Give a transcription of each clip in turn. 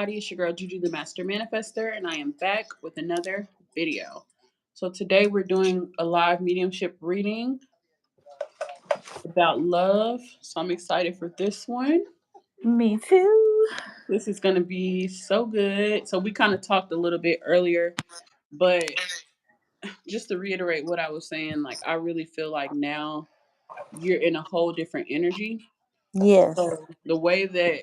It's your girl Juju the Master Manifester, and I am back with another video. So today we're doing a live mediumship reading about love. So I'm excited for this one. Me too. This is going to be so good. So we kind of talked a little bit earlier, but just to reiterate what I was saying, like I really feel like now you're in a whole different energy. Yes. So the way that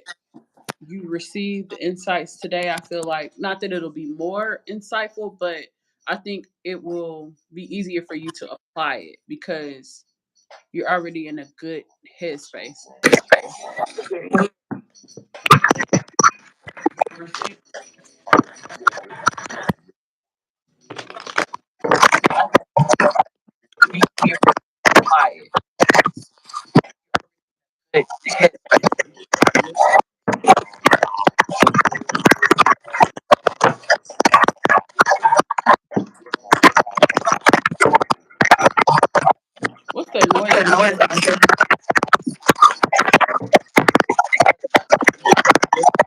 you received the insights today, I feel like not that it'll be more insightful, but I think it will be easier for you to apply it because you're already in a good headspace. What's that noise?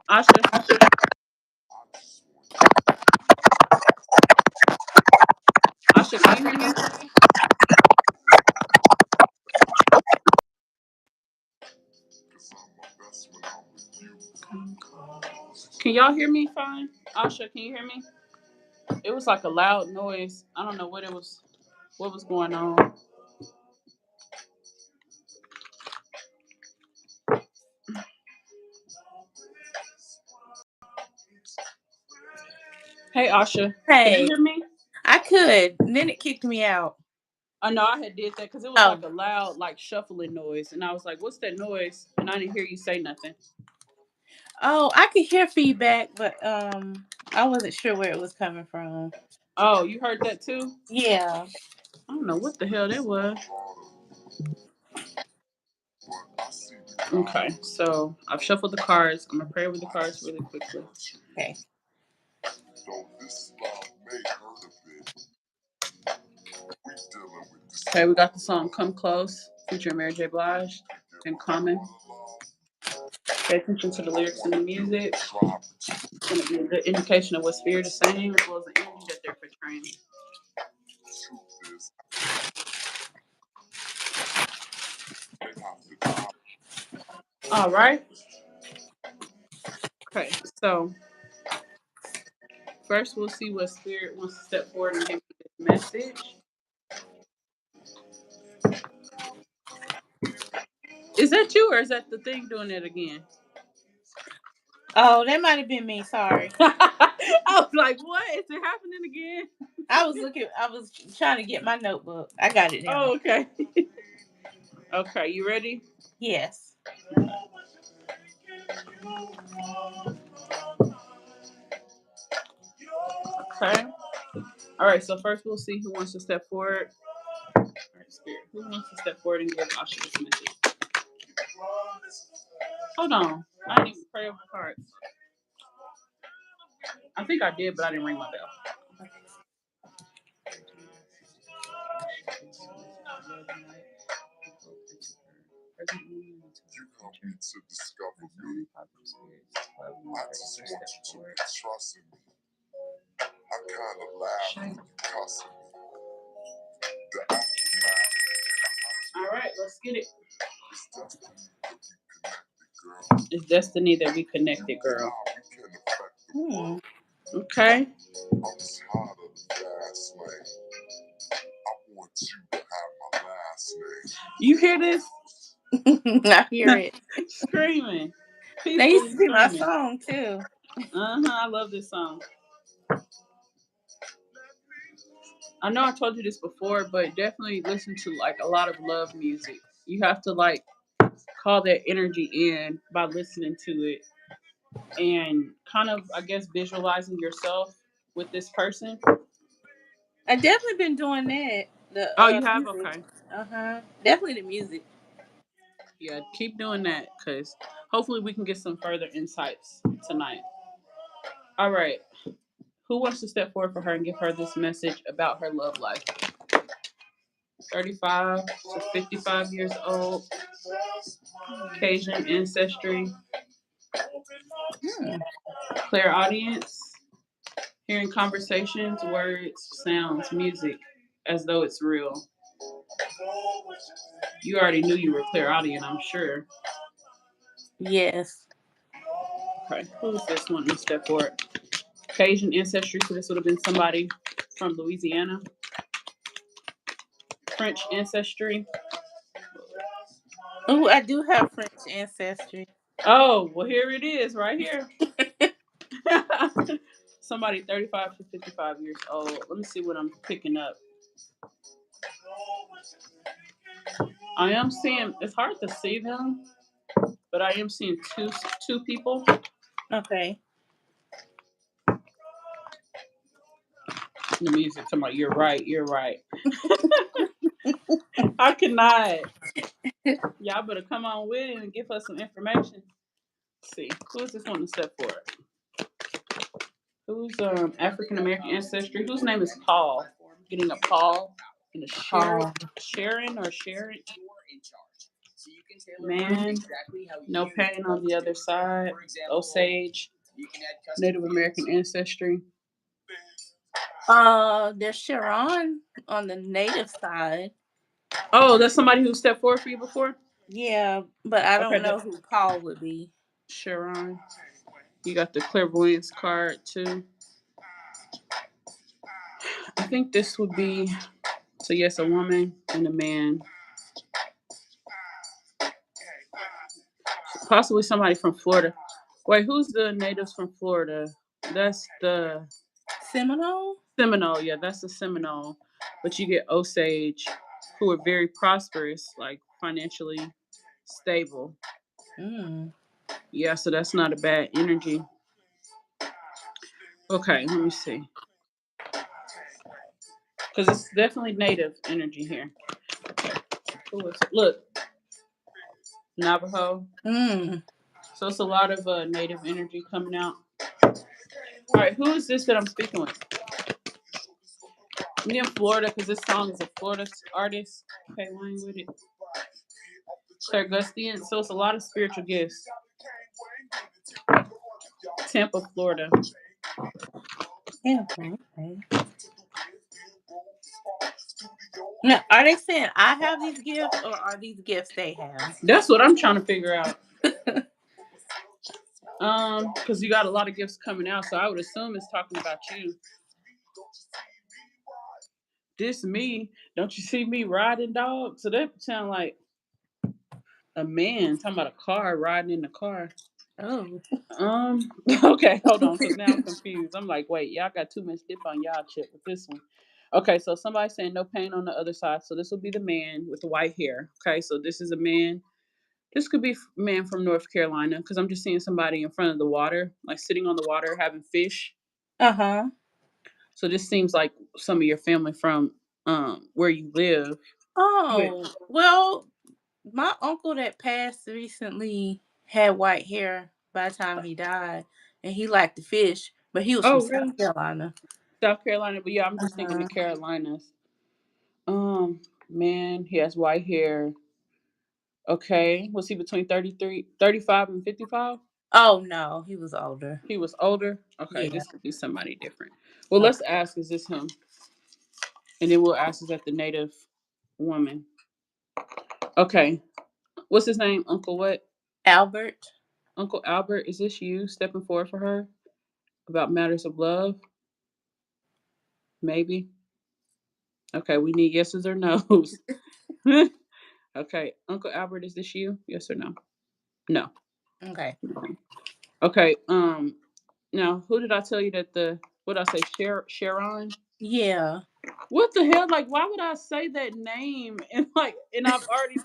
Asha, Asha, can you hear me? Can y'all hear me fine? Asha, can you hear me? It was like a loud noise. I don't know what it was. What was going on? Hey, Asha, can you Hey, hear me? I could. Then it kicked me out. I know I had did that because it was like Oh. a loud, like shuffling noise, and I was like, "What's that noise?" And I didn't hear you say nothing. Oh, I could hear feedback, but I wasn't sure where it was coming from. Oh, you heard that too? Yeah. I don't know what the hell that was. Okay, so I've shuffled the cards. I'm gonna pray over the cards really quickly. Okay. Okay, we got the song "Come Close" featuring Mary J. Blige and Common. Pay attention to the lyrics and the music. It's gonna be a good indication of what spirit is saying, as well as the energy that they're portraying. All right. Okay, so first we'll see what spirit wants to step forward and give me this message. Is that you or is that the thing doing it again? Oh, that might have been me. Sorry. I was like, what? Is it happening again? I was trying to get my notebook. I got it now. Oh, okay. Okay, you ready? Yes. Okay. All right, so first we'll see who wants to step forward. All right, spirit. Who wants to step forward and give Asha this message? Hold on. I didn't even pray over the cards. I think I did, but I didn't ring my bell. You come here to discover me. I just want you to trust in me. I kind of laugh when you cussing me. The aftermath. All right, let's get it. It's destiny that we connected, girl. Hmm. Okay. I'm tired of the fast lane. I want you to have my last name. You hear this? I hear it. Screaming. That used Peacefully to be my screaming. song too. I love this song. I know I told you this before, but definitely listen to like a lot of love music. You have to like call that energy in by listening to it and kind of, I guess, visualizing yourself with this person. I definitely been doing that. The Oh, you have? music. Okay. Uh-huh. Definitely the music. Yeah, keep doing that because hopefully we can get some further insights tonight. All right. Who wants to step forward for her and give her this message about her love life? 35 to 55 years old, Cajun ancestry. Hmm. Clairaudience, hearing conversations, words, sounds, music, as though it's real. You already knew you were clairaudient, I'm sure. Yes. Okay, who's this one? Let's step forward. Cajun ancestry, so this would have been somebody from Louisiana. French ancestry. Oh, I do have French ancestry. Oh, well, here it is, right here. Somebody 35 to 55 years old. Let me see what I'm picking up. I am seeing, it's hard to see them, but I am seeing two people. Okay. The music talking about you're right, you're right. I cannot. Y'all better come on with it and give us some information. Let's see, who's this one to step forward? Who's African American ancestry? Whose name is Paul? Getting a Paul and a Oh. Sharon or Sharon. Man, no pain on the other side. Osage, Native American ancestry. There's Sharon on the native side. Oh, that's somebody who stepped forward for you before? Yeah, but I Okay, don't know who Paul would be. Sharon. You got the clairvoyance card too. I think this would be so yes, a woman and a man. Possibly somebody from Florida. Wait, who's the natives from Florida? That's the Seminole? Seminole. Yeah, that's the Seminole. But you get Osage, who are very prosperous, like financially stable. Mm. Yeah, so that's not a bad energy. Okay, let me see. Because it's definitely native energy here. Okay. Who is it? Look, Navajo. Mm. So it's a lot of native energy coming out. All right, who is this that I'm speaking with? Me in Florida, because this song is a Florida artist. Okay, Wayne with it. Clairgustian. So it's a lot of spiritual gifts. Tampa, Florida. Yeah. Okay. Now, are they saying I have these gifts or are these gifts they have? That's what I'm trying to figure out. Because you got a lot of gifts coming out, so I would assume it's talking about you. This me, don't you see me riding dog? So that sound like a man talking about a car riding in the car. Oh. Okay, hold on, because now I'm confused. I'm like, wait, y'all got too much dip on y'all chip with this one. Okay, so somebody saying no pain on the other side. So this will be the man with the white hair. Okay, so this is a man. This could be a man from North Carolina because I'm just seeing somebody in front of the water, like sitting on the water having fish. Uh-huh. So this seems like some of your family from where you live. But Oh, well, my uncle that passed recently had white hair by the time he died, and he liked to fish, but he was from oh, really? South Carolina. South Carolina, but yeah, I'm just thinking the Uh-huh. Carolinas. Man, he has white hair. Okay. Was he between 33, 35, and 55? Oh no, he was older. He was older. Okay, Yeah. this could be somebody different. Well, let's Okay. ask, is this him? And then we'll ask, is that the native woman? Okay. What's his name? Uncle what? Albert. Uncle Albert, is this you stepping forward for her about matters of love? Maybe. Okay, we need yeses or nos. Okay, Uncle Albert, is this you? Yes or no? No. Okay. Okay. Now who did I tell you that the what did I say? Sharon? Yeah. What the hell? Like, why would I say that name? And like, and I've already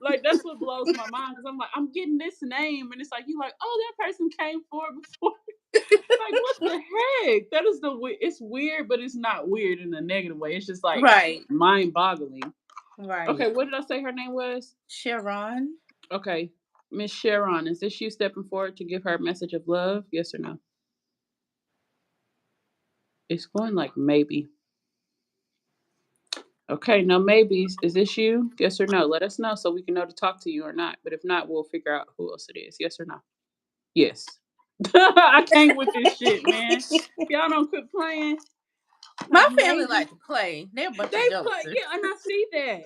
like that's what blows my mind because I'm like, I'm getting this name, and it's like you like, oh, that person came forward before. Like, what the heck? That is it's weird, but it's not weird in a negative way. It's just like Right. mind boggling. Right. Okay, what did I say her name was? Sharon. Okay, Miss Sharon, is this you stepping forward to give her a message of love? Yes or no? It's going like maybe. Okay, no maybes. Is this you? Yes or no? Let us know so we can know to talk to you or not. But if not, we'll figure out who else it is. Yes or no? Yes. I can't with this shit, man. If y'all don't quit playing, My like family maybe like to play. They're a bunch they of play. jokesters. Yeah, and I see that.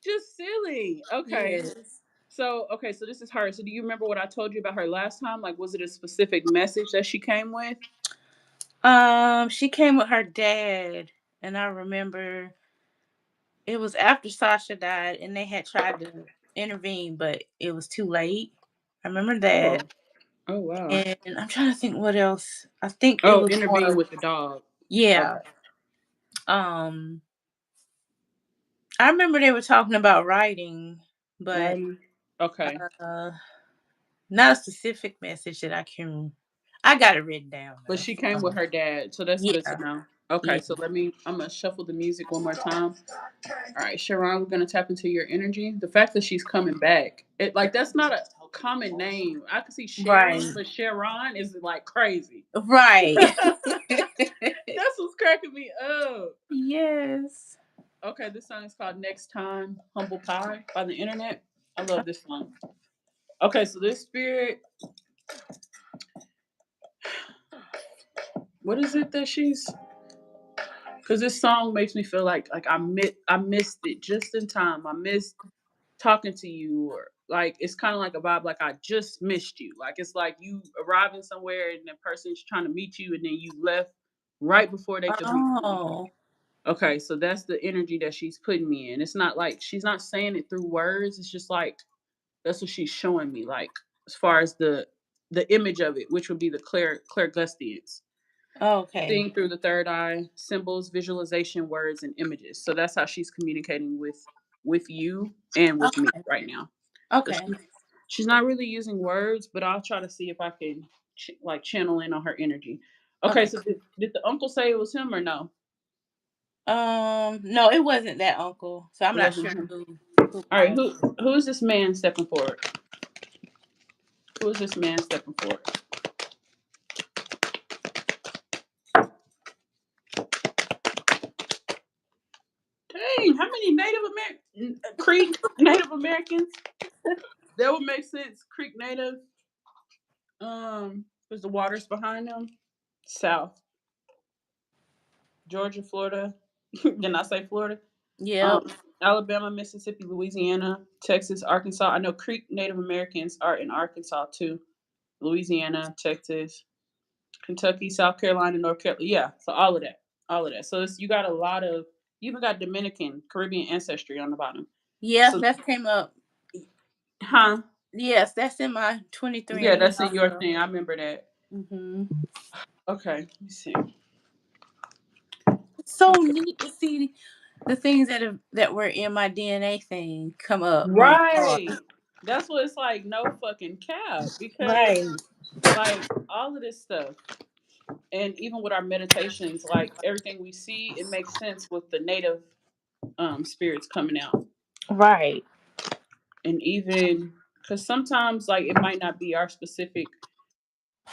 Just silly. Okay. Yes. So this is her. So do you remember what I told you about her last time? Like, was it a specific message that she came with? She came with her dad, and I remember it was after Sasha died, and they had tried to intervene, but it was too late. I remember that, Oh. Oh wow. and I'm trying to think what else. I think it Oh, was intervene more. with the dog. Okay. Yeah. Um, I remember they were talking about writing, but Right. Okay. uh, not a specific message that I can. I got it written down But though. she came with her dad, so that's good to Yeah, know. Okay, yeah. so I'm gonna shuffle the music one more time. All right, Sharon, we're gonna tap into your energy. The fact that she's coming back, it like that's not a common name. I can see Right, Sharon, but Sharon is like crazy. right. That's what's cracking me up. Yes. Okay, this song is called Next Time Humble Pie by the internet. I love this song. Okay, so this spirit, what is it that she's, because this song makes me feel like I missed it just in time. I missed talking to you, or like it's kind of like a vibe like I just missed you. Like it's like you arriving somewhere and the person's trying to meet you and then you left right before they could meet you. Oh, Okay, so that's the energy that she's putting me in. It's not like she's not saying it through words. It's just like that's what she's showing me. Like as far as the image of it, which would be the clairgustians. okay. Seeing through the third eye, symbols, visualization, words, and images. So that's how she's communicating with you and with me Okay. right now. So Okay. she's not really using words, but I'll try to see if I can like channel in on her energy. Okay, Okay. so did the uncle say it was him or no? No, it wasn't that uncle. So I'm It not wasn't sure him. who All my right, uncle. who is this man stepping forward? Who is this man stepping forward? Dang, how many Native American Creek Native Americans? That would make sense. Creek Native. Because the water's behind them. South. Georgia, Florida. Didn't I say Florida? Yep. Um, Alabama, Mississippi, Louisiana, Texas, Arkansas. I know Creek Native Americans are in Arkansas too. Louisiana, Texas, Kentucky, South Carolina, North Carolina. Yeah, so all of that, all of that. So you got a lot of. You even got Dominican, Caribbean ancestry on the bottom. Yeah, So, that came up. huh? Yes, that's in my Yeah, 23andMe that's in your also. thing. I remember that. Mhm. Okay, let me see. It's so Okay. neat to see the things that were in my DNA thing come up on the card. Right. That's what it's like. No fucking cap, because Right. like all of this stuff, and even with our meditations, like everything we see, it makes sense with the native spirits coming out, Right. and even because sometimes like it might not be our specific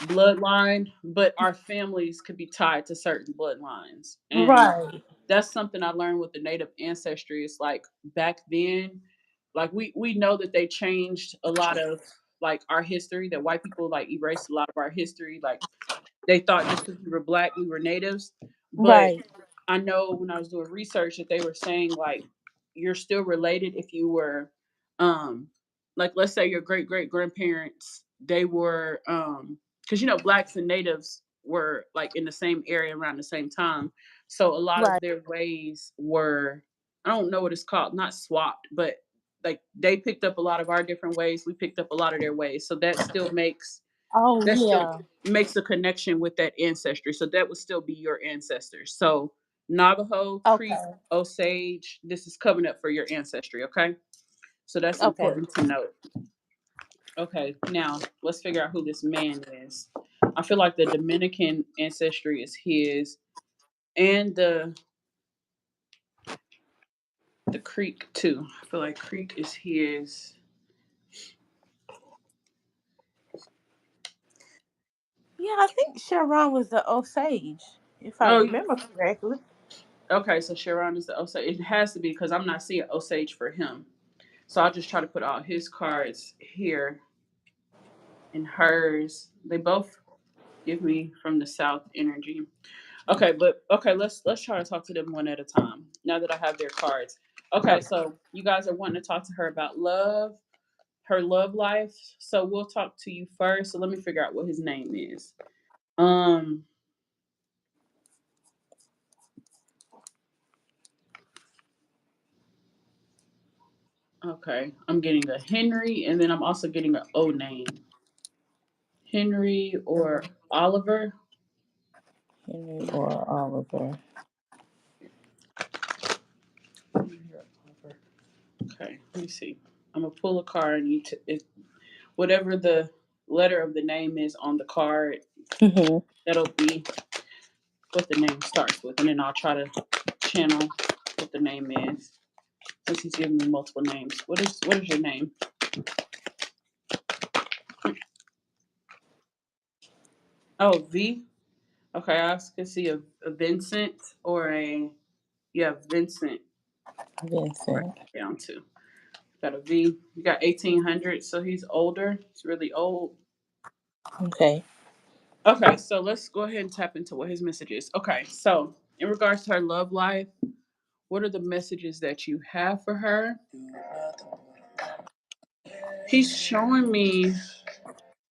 bloodline, but our families could be tied to certain bloodlines. And Right. that's something I learned with the native ancestry. It's like back then, like we know that they changed a lot of like our history, that white people like erased a lot of our history. Like they thought just because we were black, we were natives. But Right. I know when I was doing research that they were saying like you're still related if you were um like let's say your great great grandparents, they were because you know blacks and natives were like in the same area around the same time. So a lot of Right. their ways were, I don't know what it's called, not swapped, but like they picked up a lot of our different ways, we picked up a lot of their ways. So Oh that still yeah. makes a connection with that ancestry. So that would still be your ancestors. So Navajo, Creek, Okay. Osage, this is coming up for your ancestry, okay? So that's Okay. important to note. Okay, now let's figure out who this man is. I feel like the Dominican ancestry is his, and the Creek too. I feel like Creek is his. Yeah, I think Sharon was the Osage, if I Oh, remember correctly. okay. So Sharon is the Osage. It has to be because I'm not seeing Osage for him. So I'll just try to put all his cards here. and hers. They both give me from the South energy. Okay, but okay, let's try to talk to them one at a time. Now that I have their cards. Okay, Okay. so you guys are wanting to talk to her about love, her love life. So we'll talk to you first. So let me figure out what his name is. Um, okay, I'm getting a Henry, and then I'm also getting an O name. Henry or Oliver. Henry or Oliver. Okay, let me see. I'm gonna pull a card, and if whatever the letter of the name is on the card, Hmm. that'll be what the name starts with, and then I'll try to channel what the name is. Since he's giving me multiple names, what is your name? Oh, V. Okay, I can see a Vincent or a yeah Vincent. Right Vincent. down to got a V. You got 1800, so he's older. He's really old. Okay. Okay, so let's go ahead and tap into what his message is. Okay, so in regards to her love life, what are the messages that you have for her? He's showing me.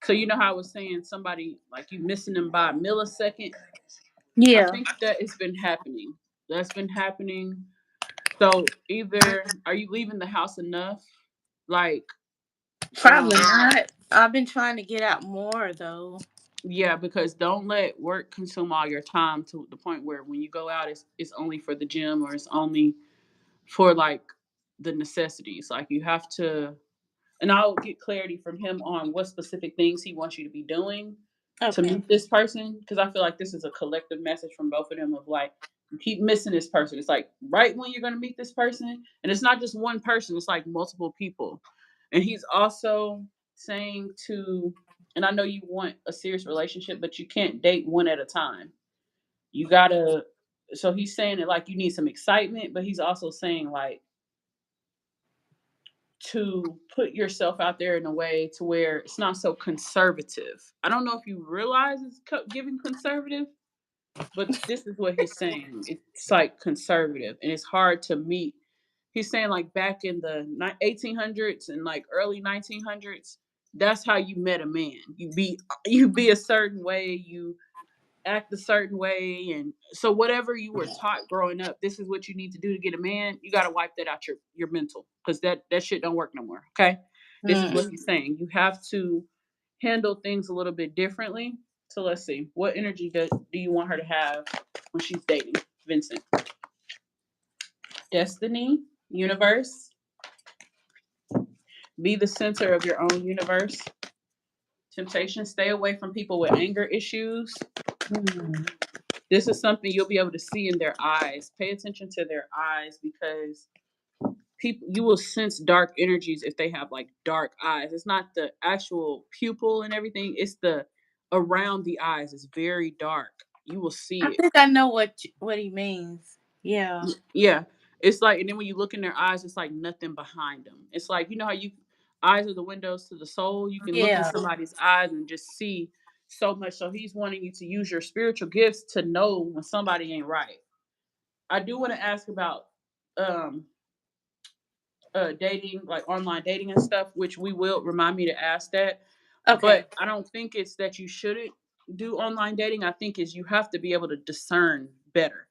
So you know how I was saying somebody like you missing them by a millisecond. I Yeah. think that it's been happening. That's been happening. So either are you leaving the house enough, like, Probably um, not. I've been trying to get out more though. yeah, because don't let work consume all your time to the point where when you go out, it's only for the gym or it's only for like the necessities. Like you have to, and I'll get clarity from him on what specific things he wants you to be doing to Okay. meet this person. Because I feel like this is a collective message from both of them of like, you keep missing this person. It's like right when you're going to meet this person, and it's not just one person, it's like multiple people. And he's also saying to, and I know you want a serious relationship, but you can't date one at a time. You gotta, so he's saying that like you need some excitement, but he's also saying like, to put yourself out there in a way to where it's not so conservative. I don't know if you realize it's giving conservative, but this is what he's saying. It's like conservative, and it's hard to meet. He's saying like back in the 1800s and like early 1900s, that's how you met a man. You be a certain way. You act a certain way, and so whatever you were taught growing up, this is what you need to do to get a man. You got to wipe that out your mental, because that shit don't work no more. Okay, this is what Mm. he's saying. You have to handle things a little bit differently. So let's see, what energy do you want her to have when she's dating Vincent? Destiny, universe, be the center of your own universe. Temptation, stay away from people with anger issues. Mm. This is something you'll be able to see in their eyes. Pay attention to their eyes, because people, you will sense dark energies if they have like dark eyes. It's not the actual pupil and everything, it's the around the eyes. It's very dark. You will see I it. think I know what he means. Yeah. Yeah. It's like, and then when you look in their eyes, it's like nothing behind them. It's like, you know how you eyes are the windows to the soul. You can look in Yeah. somebody's eyes and just see so much. So he's wanting you to use your spiritual gifts to know when somebody ain't right. I do want to ask about um dating, like online dating and stuff, which we will remind me to ask that. Okay. But I don't think it's that you shouldn't do online dating. I think is you have to be able to discern better.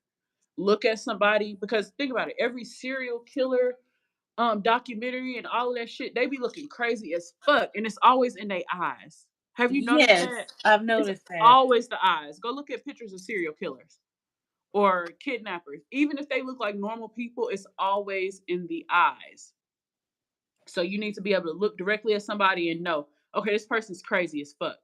Look at somebody, because think about it, every serial killer documentary and all of that shit, they be looking crazy as fuck, and it's always in their eyes. Have you noticed Yes, that? I've It's noticed that. always the eyes. Go look at pictures of serial killers or kidnappers. Even if they look like normal people, it's always in the eyes. So you need to be able to look directly at somebody and know, okay, this person's crazy as fuck.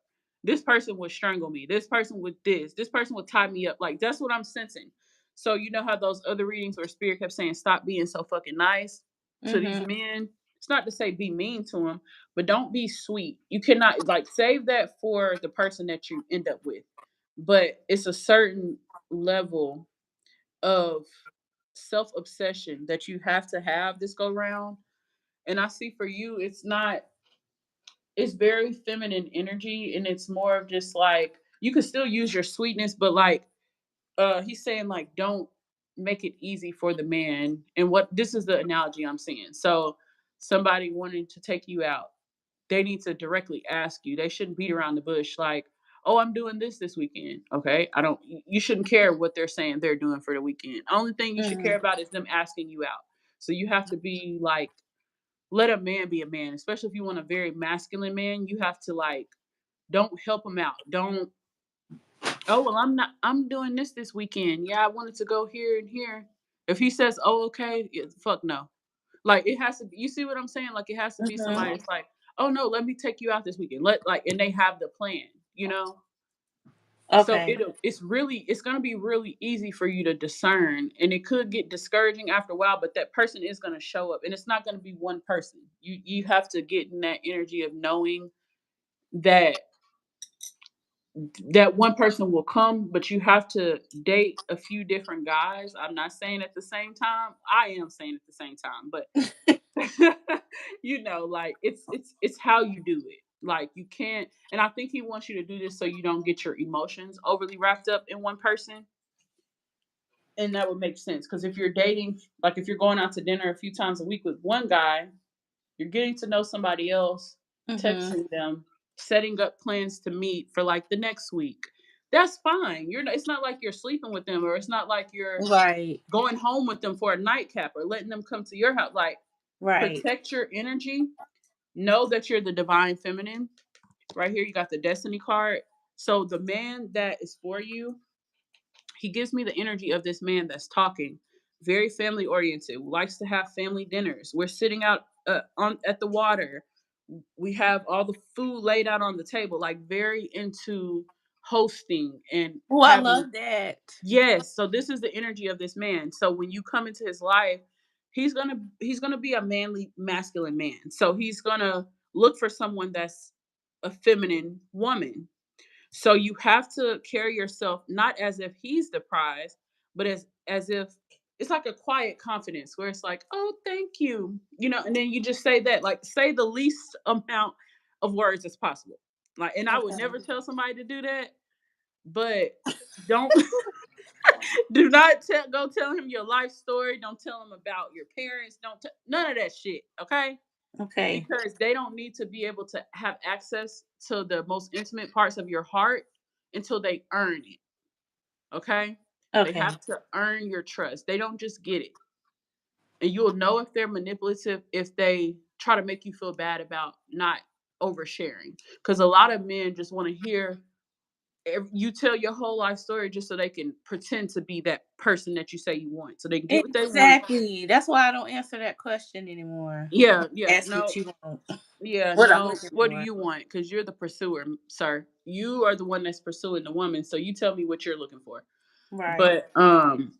This person would strangle me. This person would this. This person would tie me up. Like that's what I'm sensing. So you know how those other readings where spirit kept saying, stop being so fucking nice to these Mhm. men. It's not to say be mean to them, but don't be sweet. You cannot like save that for the person that you end up with. But it's a certain level of self obsession that you have to have this go round. And I see for you, it's not. it's very feminine energy, and it's more of just like you can still use your sweetness, but like he's saying like don't make it easy for the man. And what this is the analogy I'm seeing. So somebody wanting to take you out, they need to directly ask you. They shouldn't beat around the bush like, "Oh, I'm doing this weekend." Okay? I don't you shouldn't care what they're saying they're doing for the weekend. Only thing you should care Mhm. about is them asking you out. So you have to be like let a man be a man, especially if you want a very masculine man, you have to like don't help him out. Don't oh well I'm doing this weekend. Yeah, I wanted to go here and here. If he says, "Oh, okay," fuck no. Like it has to be you see what I'm saying? Like it has to be somebody Mhm. that's like, "Oh no, let me take you out this weekend." Let like and they have the plan, you know? So Okay. it's gonna be really easy for you to discern, and it could get discouraging after a while, but that person is gonna show up, and it's not gonna be one person. You have to get in that energy of knowing that that one person will come, but you have to date a few different guys. I'm not saying at the same time. I am saying at the same time, but like it's how you do it. Like you can't, and I think he wants you to do this so you don't get your emotions overly wrapped up in one person, and that would make sense because if you're dating, like if you're going out to dinner a few times a week with one guy, you're getting to know somebody else, Mhm. texting them, setting up plans to meet for like the next week. That's fine. You're not, it's not like you're sleeping with them, or it's not like you're Right. going home with them for a nightcap or letting them come to your house. Like Right. protect your energy. Know that you're the divine feminine. Right here, you got the destiny card. So the man that is for you, he gives me the energy of this man that's talking, very family oriented, likes to have family dinners. We're sitting out on at the water. We have all the food laid out on the table, like very into hosting and Oh, I having. love that. Yes, so this is the energy of this man. So when you come into his life, he's gonna be a manly, masculine man. So he's gonna look for someone that's a feminine woman. So you have to carry yourself not as if he's the prize, but as if it's like a quiet confidence where it's like, "Oh, thank you," and then you just say that, like, say the least amount of words as possible. Like, and I would Okay. never tell somebody to do that, but don't do not go tell him your life story. Don't tell him about your parents. None of that shit. Okay, Okay. because they don't need to be able to have access to the most intimate parts of your heart until they earn it. Okay? They Okay. have to earn your trust. They don't just get it. And you'll know if they're manipulative if they try to make you feel bad about not oversharing. Because a lot of men just want to hear you tell your whole life story just so they can pretend to be that person that you say you want. So they can get what they want. Exactly. That's why I don't answer that question anymore. Yeah, yeah. Ask what No, you want. yeah, What I'm no. looking What do for. you want? Because you're the pursuer, sir. You are the one that's pursuing the woman. So you tell me what you're looking for. Right. But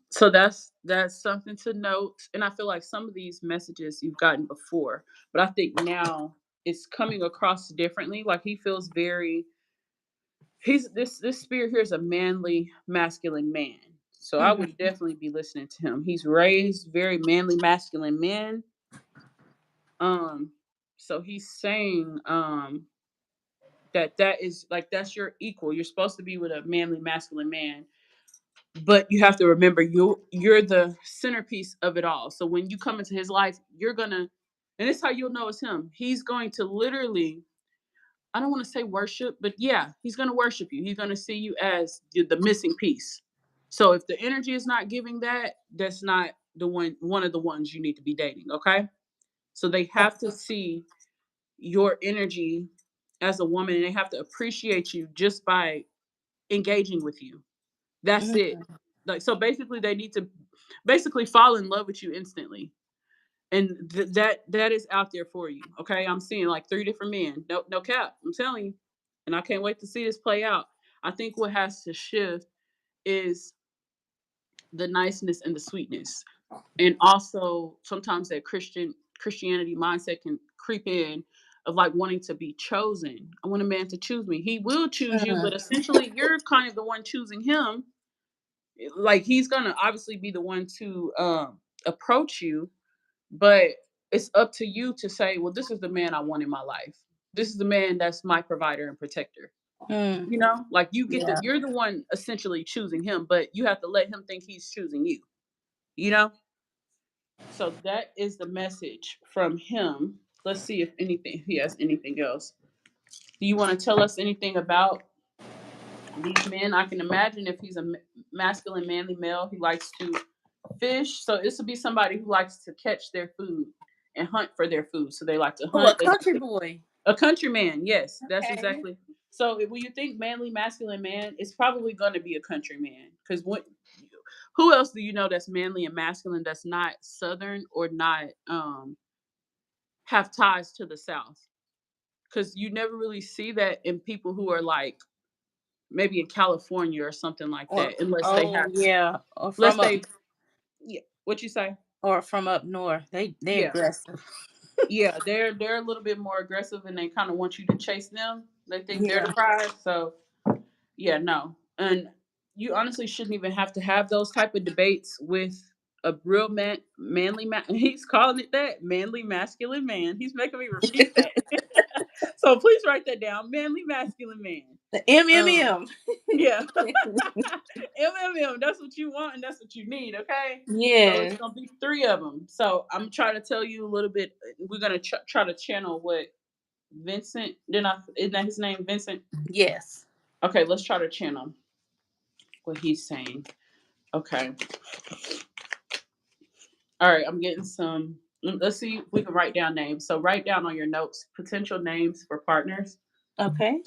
so that's something to note. And I feel like some of these messages you've gotten before, but I think now it's coming across differently. Like he feels very he's this spirit here is a manly, masculine man. So I would Mhm. definitely be listening to him. He's raised very manly, masculine men. Um, so he's saying that is like that's your equal. You're supposed to be with a manly, masculine man, but you have to remember you're the centerpiece of it all. So when you come into his life, you're gonna, and this is how you'll know it's him. He's going to literally, I don't want to say worship, but yeah, he's going to worship you. He's going to see you as the missing piece. So if the energy is not giving that, that's not the one of the ones you need to be dating, okay? So they have to see your energy as a woman, and they have to appreciate you just by engaging with you. That's it. Mhm. Like so basically they need to basically fall in love with you instantly. And that is out there for you. Okay? I'm seeing like three different men. No cap. I'm telling you. And I can't wait to see this play out. I think what has to shift is the niceness and the sweetness. And also sometimes that Christianity mindset can creep in of like wanting to be chosen. I want a man to choose me. He will choose you, Mhm. but essentially you're kind of the one choosing him. Like he's gonna obviously be the one to approach you, but it's up to you to say, well, this is the man I want in my life. This is the man that's my provider and protector. Mm, You know, like you get yeah. you're the one essentially choosing him, but you have to let him think he's choosing you. You know, so that is the message from him. Let's see if anything he has anything else. Do you want to tell us anything about these men? I can imagine if he's a masculine, manly male, he likes to fish. So this would be somebody who likes to catch their food and hunt for their food. So they like to Oh, a hunt. They like country to boy. a countryman. Yes, that's Okay. exactly. So when you think manly, masculine man, it's probably going to be a countryman. Because what? Who else do you know that's manly and masculine that's not southern or not have ties to the South? Because you never really see that in people who are like maybe in California or something like Or that, unless they oh have, yeah, unless they, yeah, what you say? or from up north. They Yeah, aggressive. yeah, they're a little bit more aggressive and they kind of want you to chase them. They think they're Yeah. the prize. So yeah, no, and you honestly shouldn't even have to have those type of debates with a real manly man. He's calling it that manly masculine man. He's making me repeat that. So please write that down, manly masculine man. The Um, MMM. yeah. MMM, that's what you want and that's what you need, okay? So it's Yes. gonna be three of them. So I'm trying to tell you a little bit. We're gonna try to channel what Vincent. Then I isn't that his name, Vincent? Yes. Okay, let's try to channel what he's saying. Okay, all right. I'm getting some. Let's see if we can write down names. So write down on your notes potential names for partners. Okay.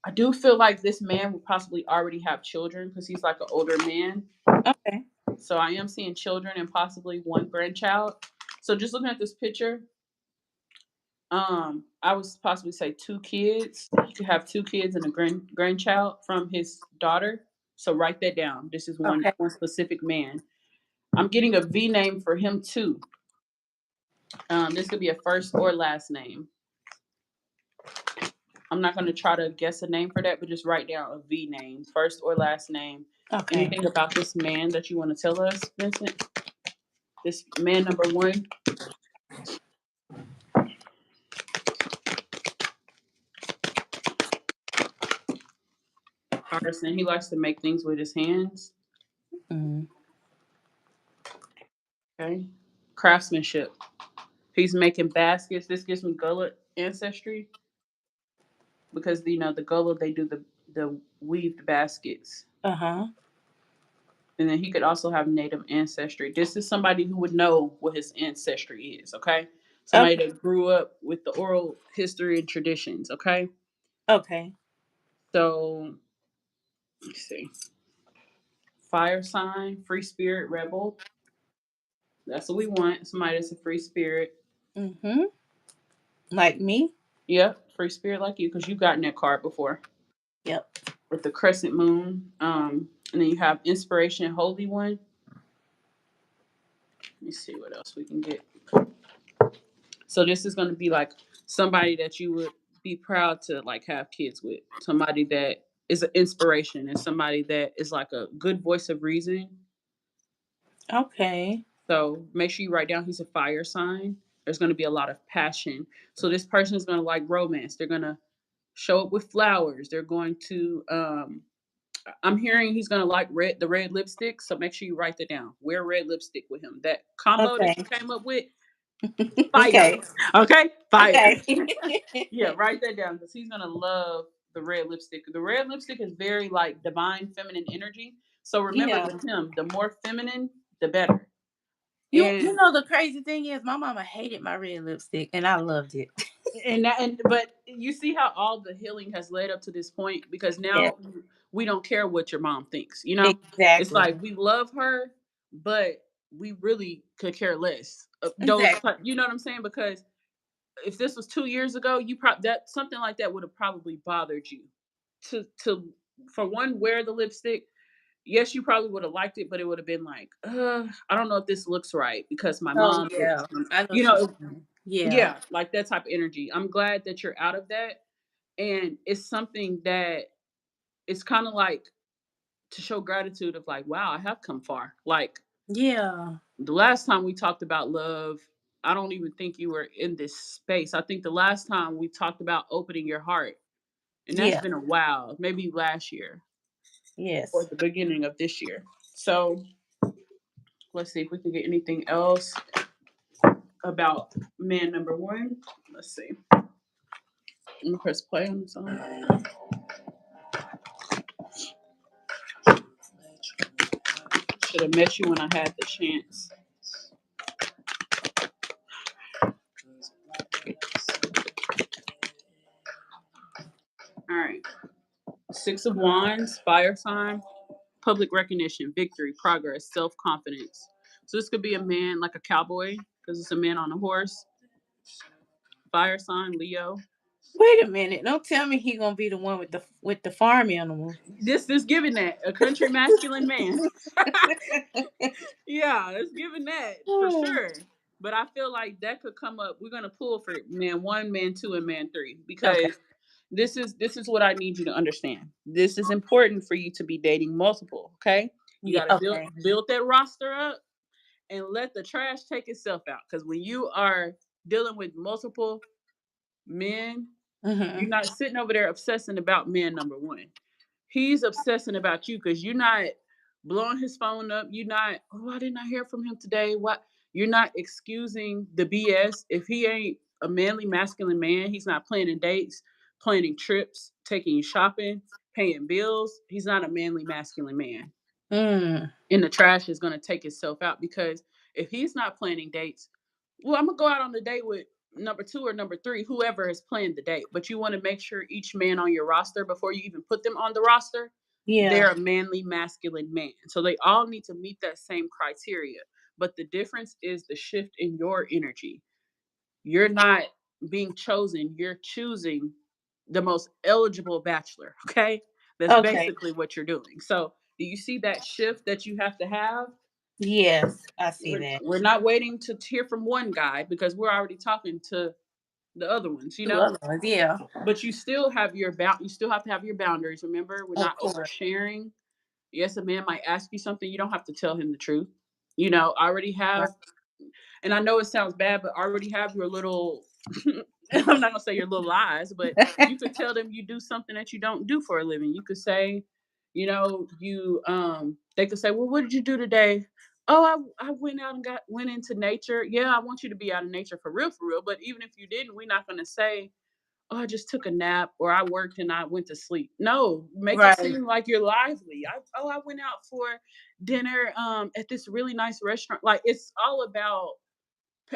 I do feel like this man would possibly already have children because he's like an older man. Okay. So I am seeing children and possibly one grandchild. So just looking at this picture, I would possibly say two kids. He could have two kids and a grandchild from his daughter. So write that down. This is Okay. one specific man. I'm getting a V name for him too. This could be a first or last name. I'm not going to try to guess a name for that, but just write down a V name, first or last name. Okay. Anything about this man that you want to tell us, Vincent? This man number one. Artisan. He likes to make things with his hands. Mm. Okay. Craftsmanship. He's making baskets. This gives me Gullah ancestry because the Gullah they do the weaved baskets. Uh huh. And then he could also have native ancestry. This is somebody who would know what his ancestry is, okay? Somebody Okay. that grew up with the oral history and traditions, okay? Okay. So let's see. Fire sign, free spirit, rebel. That's what we want. Somebody that's a free spirit. Mm-hmm. Like me. Yep, free spirit like you, because you've gotten that card before Yep. with the crescent moon. And then you have inspiration, holy one. Let me see what else we can get. So this is going to be like somebody that you would be proud to like have kids with. Somebody that is an inspiration and somebody that is like a good voice of reason. Okay. So make sure you write down he's a fire sign. There's going to be a lot of passion. So this person is going to like romance. They're going to show up with flowers. They're going to I'm hearing he's gonna like the red lipstick, so make sure you write that down. Wear red lipstick with him. That combo that Okay. you came up with, fire. Okay. Okay, fire. Okay. Yeah, write that down because he's gonna love the red lipstick. The red lipstick is very like divine feminine energy. So remember Yeah. with him, the more feminine, the better. You And know the crazy thing is my mama hated my red lipstick and I loved it. but you see how all the healing has led up to this point because Yeah. now we don't care what your mom thinks. It's Exactly. like we love her, but we really could care less. Exactly. You know what I'm saying? Because if this was 2 years ago, you probably that something like that would have probably bothered you. To for one, wear the lipstick. Yes, you probably would have liked it, but it would have been like, I don't know if this looks right because my Oh mom yeah. looks, I know you what you're know, saying. Yeah. yeah, like that type of energy. I'm glad that you're out of that. And it's something that it's kind of like to show gratitude of like, wow, I have come far. Like Yeah. the last time we talked about love, I don't even think you were in this space. I think the last time we talked about opening your heart, and that's Yeah. been a while, maybe last year or Yes. the beginning of this year. So let's see if we can get anything else about man number one. Let's see. I'm gonna press play on the song. Should have met you when I had the chance. All right. Six of Wands, fire sign, public recognition, victory, progress, self confidence. So this could be a man like a cowboy because it's a man on a horse. Fire sign, Leo. Wait a minute. Don't tell me he gonna be the one with the farm animal. This giving that a country masculine man. Yeah, it's giving that for sure. But I feel like that could come up. We're gonna pull for man one, man two, and man three Okay. because this is what I need you to understand. This is important for you to be dating multiple. Okay, you Yeah. got to build Okay. build that roster up and let the trash take itself out. Because when you are dealing with multiple men, you're Mhm. not sitting over there obsessing about man number one. He's obsessing about you because you're not blowing his phone up. You're not, oh, I did not hear from him today. What? You're not excusing the BS. If he ain't a manly, masculine man, he's not planning dates, planning trips, taking you shopping, paying bills. He's not a manly, masculine man. Mm. And the trash is going to take itself out because if he's not planning dates, well, I'm going to go out on the date with number two or number three, whoever has planned the date. But you want to make sure each man on your roster, before you even put them on the roster, Yeah. they're a manly, masculine man. So they all need to meet that same criteria. But the difference is the shift in your energy. You're not being chosen, you're choosing the most eligible bachelor. Okay. That's Okay. basically what you're doing. So, do you see that shift that you have to have? Yes, I see We're, that. we're not waiting to hear from one guy because we're already talking to the other ones, Two other ones. Yeah. But you still have you still have to have your boundaries. Remember, we're Of not course. oversharing. Yes, a man might ask you something, you don't have to tell him the truth. I already Right. have, and I know it sounds bad, but I already have your little I'm not gonna say your little lies, but you could tell them you do something that you don't do for a living. You could say, you they could say, well, what did you do today? Oh, I went out and went into nature. Yeah, I want you to be out in nature for real. But even if you didn't, we're not gonna say, oh, I just took a nap or I worked and I went to sleep. No, make it Right. seem like you're lively. I went out for dinner at this really nice restaurant. Like it's all about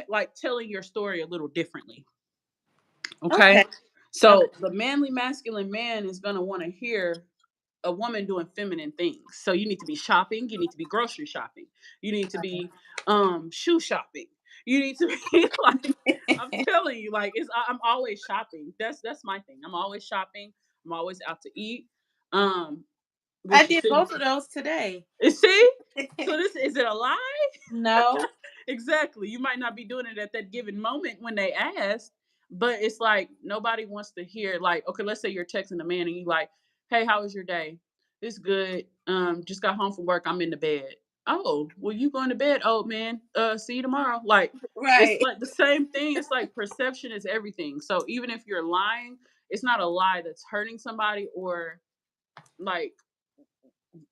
like telling your story a little differently. Okay. Okay. Okay. So the manly masculine man is going to want to hear a woman doing feminine things. So you need to be shopping, you need to be grocery shopping, you need to be shoe shopping. You need to be like, I'm telling you, like I'm always shopping. That's my thing. I'm always shopping. I'm always out to eat. Um I which did both of those today. see? So this is it a lie? No. Exactly. You might not be doing it at that given moment when they ask, but it's like nobody wants to hear like, okay, let's say you're texting a man and you like, hey, how was your day? It's good. Just got home from work. I'm in the bed. Oh, well, you going to bed, old man. See you tomorrow. Like it's Right. like the same thing. It's like perception is everything. So even if you're lying, it's not a lie that's hurting somebody or like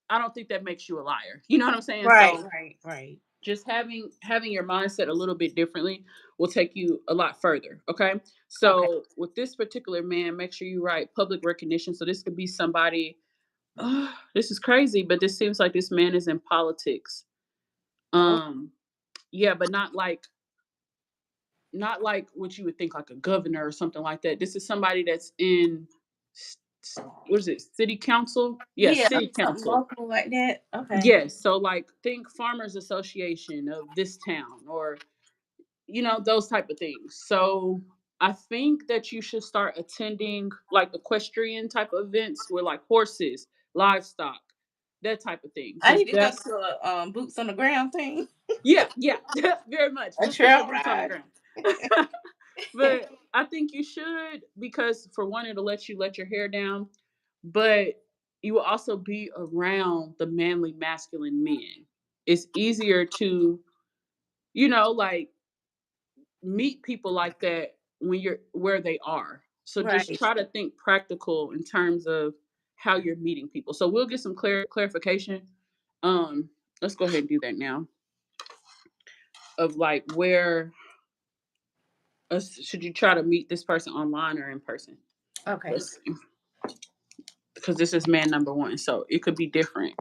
I don't think that makes you a liar. You know what I'm saying? Right. So Right. Right. just having your mindset a little bit differently will take you a lot further. Okay. Okay. So with this particular man, make sure you write public recognition. So this could be somebody, this is crazy, but this seems like this man is in politics. Oh. um yeah, but not like what you would think like a governor or something like that. This is somebody that's in what is it, city council? Yeah, Yeah. city Something council. local like that. Okay. Yes, so like think farmers association of this town or those type of things. So I think that you should start attending like equestrian type of events where like horses, livestock, that type of thing, I because need to go that's to a boots on the ground thing. yeah, yeah. Very much A for sure trail boots on the ride. ground. But I think you should, because for one, it'll let you let your hair down, but you will also be around the manly masculine men. It's easier to like meet people like that when you're where they are. So just Right. try to think practical in terms of how you're meeting people. So we'll get some clarification. Um, let's go ahead and do that now. Of like where should you try to meet this person online or in person? Okay. Let's see. Because this is man number one, so it could be different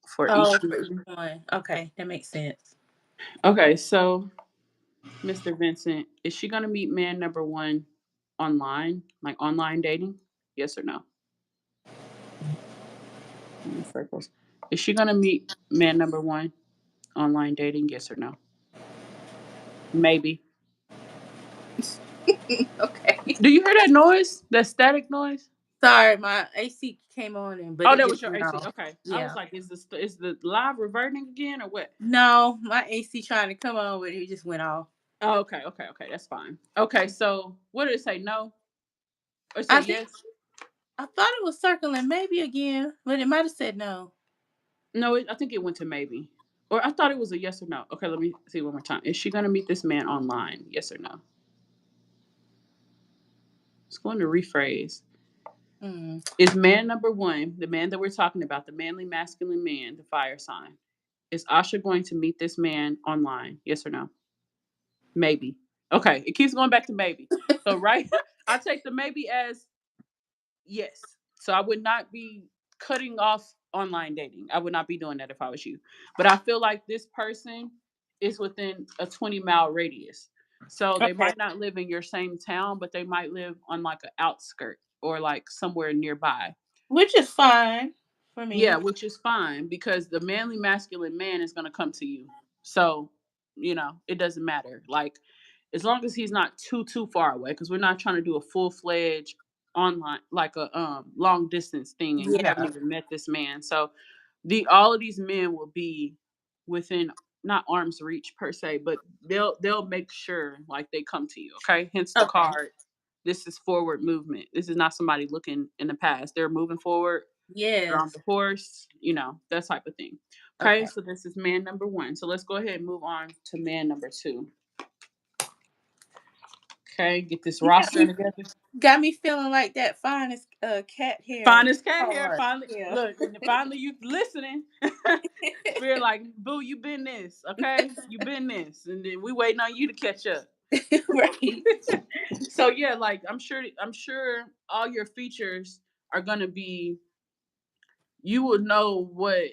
for each Oh, for each man. one. Okay, that makes sense. Okay, so Mr. Vincent, is she gonna meet man number one online, like online dating? Yes or no? In circles. Is she gonna meet man number one online dating? Yes or no? Maybe. Okay. Do you hear that noise? That static noise? Sorry, my AC came on and but Oh, it that was just your went AC. off. Okay, I was Yeah. like, is the live reverting again or what? No, my AC trying to come on, but it just went off. Oh, okay, okay, okay. That's fine. Okay, so what did it say? No or say I think yes? I thought it was circling maybe again, but it might have said no. No, I think it went to maybe. Or I thought it was a yes or no. Okay, let me see one more time. Is she gonna meet this man online? Yes or no? It's going to rephrase. Mm. Is man number one, the man that we're talking about, the manly masculine man, the fire sign? Is Asha going to meet this man online? Yes or no? Maybe. Okay, it keeps going back to maybe. So right, I take the maybe as yes. So I would not be cutting off online dating. I would not be doing that if I was you. But I feel like this person is within a 20-mile radius. So they Okay. might not live in your same town, but they might live on like an outskirt or like somewhere nearby. Which is fine for Yeah, me. which is fine because the manly masculine man is going to come to you. So, it doesn't matter. Like as long as he's not too far away cuz we're not trying to do a full-fledged online like a long distance thing and you haven't Yeah. even met this man. So, the all of these men will be within not arm's reach per se, but they'll make sure like they come to you, okay? Hence the Okay. card. This is forward movement. This is not somebody looking in the past. They're moving forward, they're on Yes. the horse, that type of thing. Okay, Okay. so this is man number one. So let's go ahead and move on to man number two. Okay, get this You got roster me together. feeling like that finest cat hair Finest cat hair. card. Finally, Yeah. look, and finally you listening. We're like, boo, you been this, okay? You been this, and then we waiting on you to catch up. Right. So yeah, like I'm sure all your features are gonna be. You will know what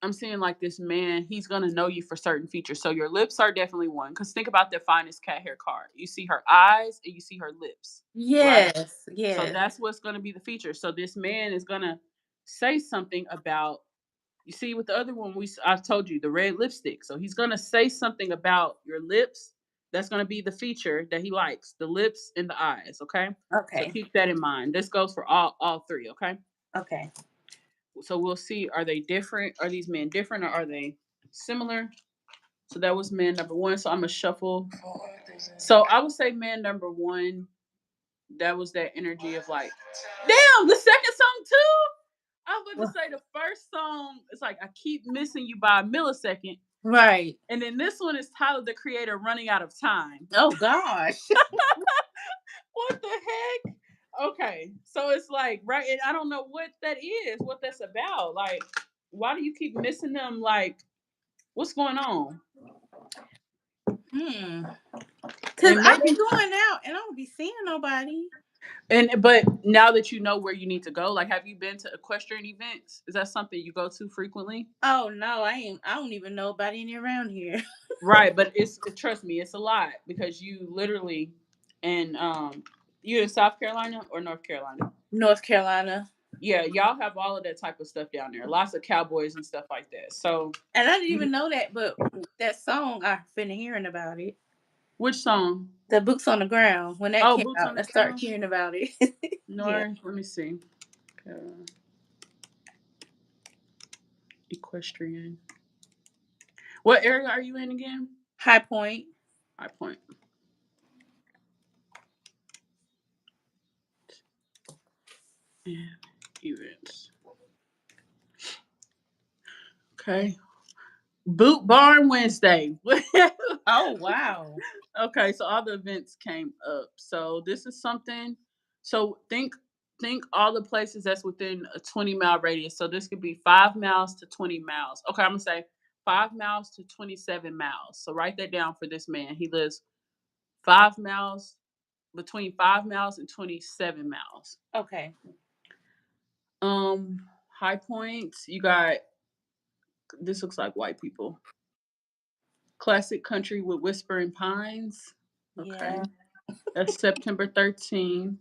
I'm seeing like this man, he's gonna know you for certain features. So your lips are definitely one. Because think about the finest cat hair card. You see her eyes and you see her lips, right? Yes. So Yes. that's what's gonna be the feature. So this man is gonna say something about. You see, with the other one, I told you the red lipstick. So he's gonna say something about your lips. That's gonna be the feature that he likes: the lips and the eyes. Okay. So Okay. keep that in mind. This goes for all three. Okay. Okay. So we'll see, are they different? Are these men different or are they similar? So that was man number one. So I'm gonna shuffle. So I would say man number one, that was that energy of like, damn, the second song too. I was about to say the first song, it's like I keep missing you by a millisecond. Right. And then this one is Tyler the Creator running out of time. Oh gosh. What the heck? Okay. So it's like, right, and I don't know what that is, what that's about. Like, why do you keep missing them? Like, what's going on? Hmm. Cause And I maybe be going out and I don't be seeing nobody. but now that you know where you need to go, like have you been to equestrian events? Is that something you go to frequently? Oh no, I ain't. I don't even know nobody any around here. Right, but trust me, it's a lot because you literally and you in South Carolina or North Carolina? North Carolina. Yeah, y'all have all of that type of stuff down there. Lots of cowboys and stuff like that. So And I didn't you even know that, but that song I've been hearing about it. which song? The Boots on the Ground. When that Oh, came Boots on out, the I started Ground. hearing about it. Yeah. Nor, let me see. Uh, equestrian. What area are you in again? High Point. High Point. And events. Okay. Boot Barn Wednesday. Oh wow. Okay, so all the events came up. So this is something. So think all the places that's within a 20-mile radius. So this could be 5 miles to 20 miles. Okay, I'm gonna say 5 miles to 27 miles. So write that down for this man. He lives 5 miles between 5 miles and 27 miles. Okay. High points. You got this looks like white people. Classic country with whispering pines. Yeah. Okay. That's September 13th.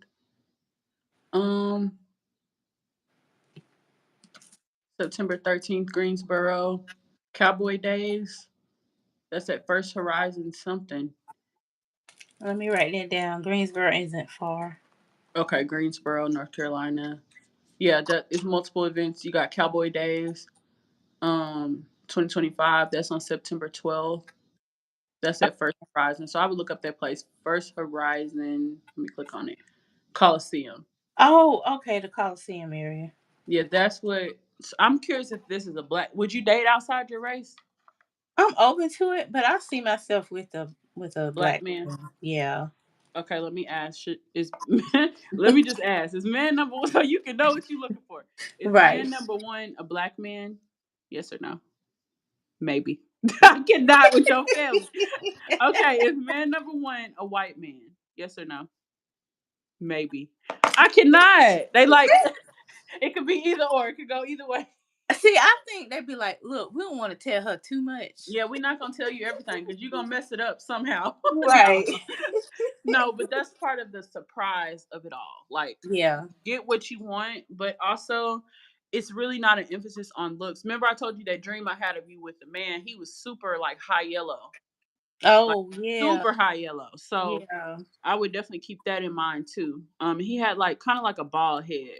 Um, September 13th, Greensboro. Cowboy Days. That's at First Horizon something. Let me write that down. Greensboro isn't far. Okay, Greensboro, North Carolina. Yeah, that is multiple events. You got Cowboy Days. 2025. That's on September 12th. That's at First Horizon. So I would look up that place. First Horizon. Let me click on it. Coliseum. Oh, okay, the Coliseum area. Yeah, that's what. I'm curious if this is a black. Would you date outside your race? I'm open to it, but I see myself with a Black black man. woman. Yeah. Okay, let me ask. Is let me just ask. Is man number one so you can know what you're looking for? Is Right. man number one a black man? Yes or no? Maybe. I cannot with your family. Okay, is man number one a white man? Yes or no? Maybe. I cannot. They like it could be either or. It could go either way. See, I think they'd be like, "Look, we don't want to tell her too much." Yeah, we're not gonna tell you everything because you're gonna mess it up somehow. No, Right. no, but that's part of the surprise of it all. Like, Yeah. get what you want, but also it's really not an emphasis on looks. Remember, I told you that dream I had of you with the man. He was super like high yellow, like Oh yeah. super high yellow. So Yeah. I would definitely keep that in mind too. He had like kind of like a bald head.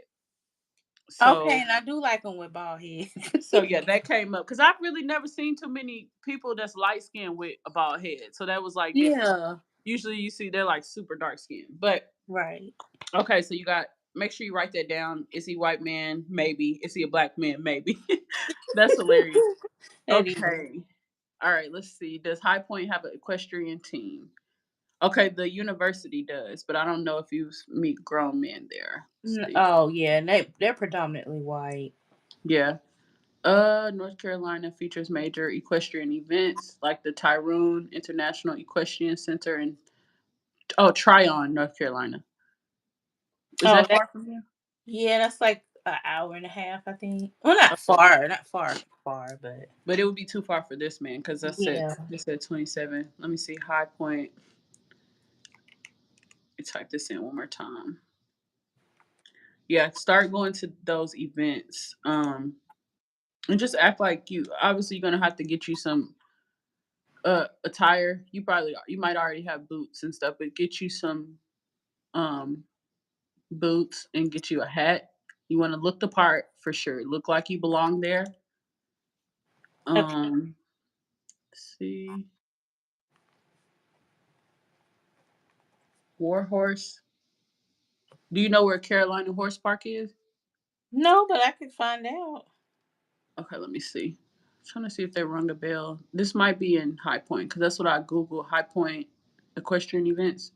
Okay, So and I do like them with bald heads. so yeah, that came up because I've really never seen too many people that's light skinned with a bald head. So that was like different. Yeah. Usually you see they're like super dark skinned. But Right. okay, so you got make sure you write that down. Is he white man? Maybe. Is he a black man? Maybe. That's hilarious. That is. Okay. All right, let's see. Does High Point have an equestrian team? Okay, the university does, but I don't know if you meet grown men there. Let's see. Oh yeah, and they're predominantly white. Yeah. North Carolina features major equestrian events like the Tyrone International Equestrian Center and Tryon, North Carolina. Is Oh, that far from here? yeah, that's like an hour and a half, I think. Well, not Okay. far, not far, far, but But it would be too far for this man because yeah. I said 27. Let me see. High Point. Let me type this in one more time. Yeah, start going to those events. And just act like you. Obviously, you're gonna have to get you some attire. You might already have boots and stuff, but get you some um boots and get you a hat. You want to look the part for sure. Look like you belong there. Okay. Um, let's see, Warhorse. Do you know where Carolina Horse Park is? No, but I could find out. Okay, let me see. I'm trying to see if they rung a bell. This might be in High Point because that's what I Google High Point equestrian events,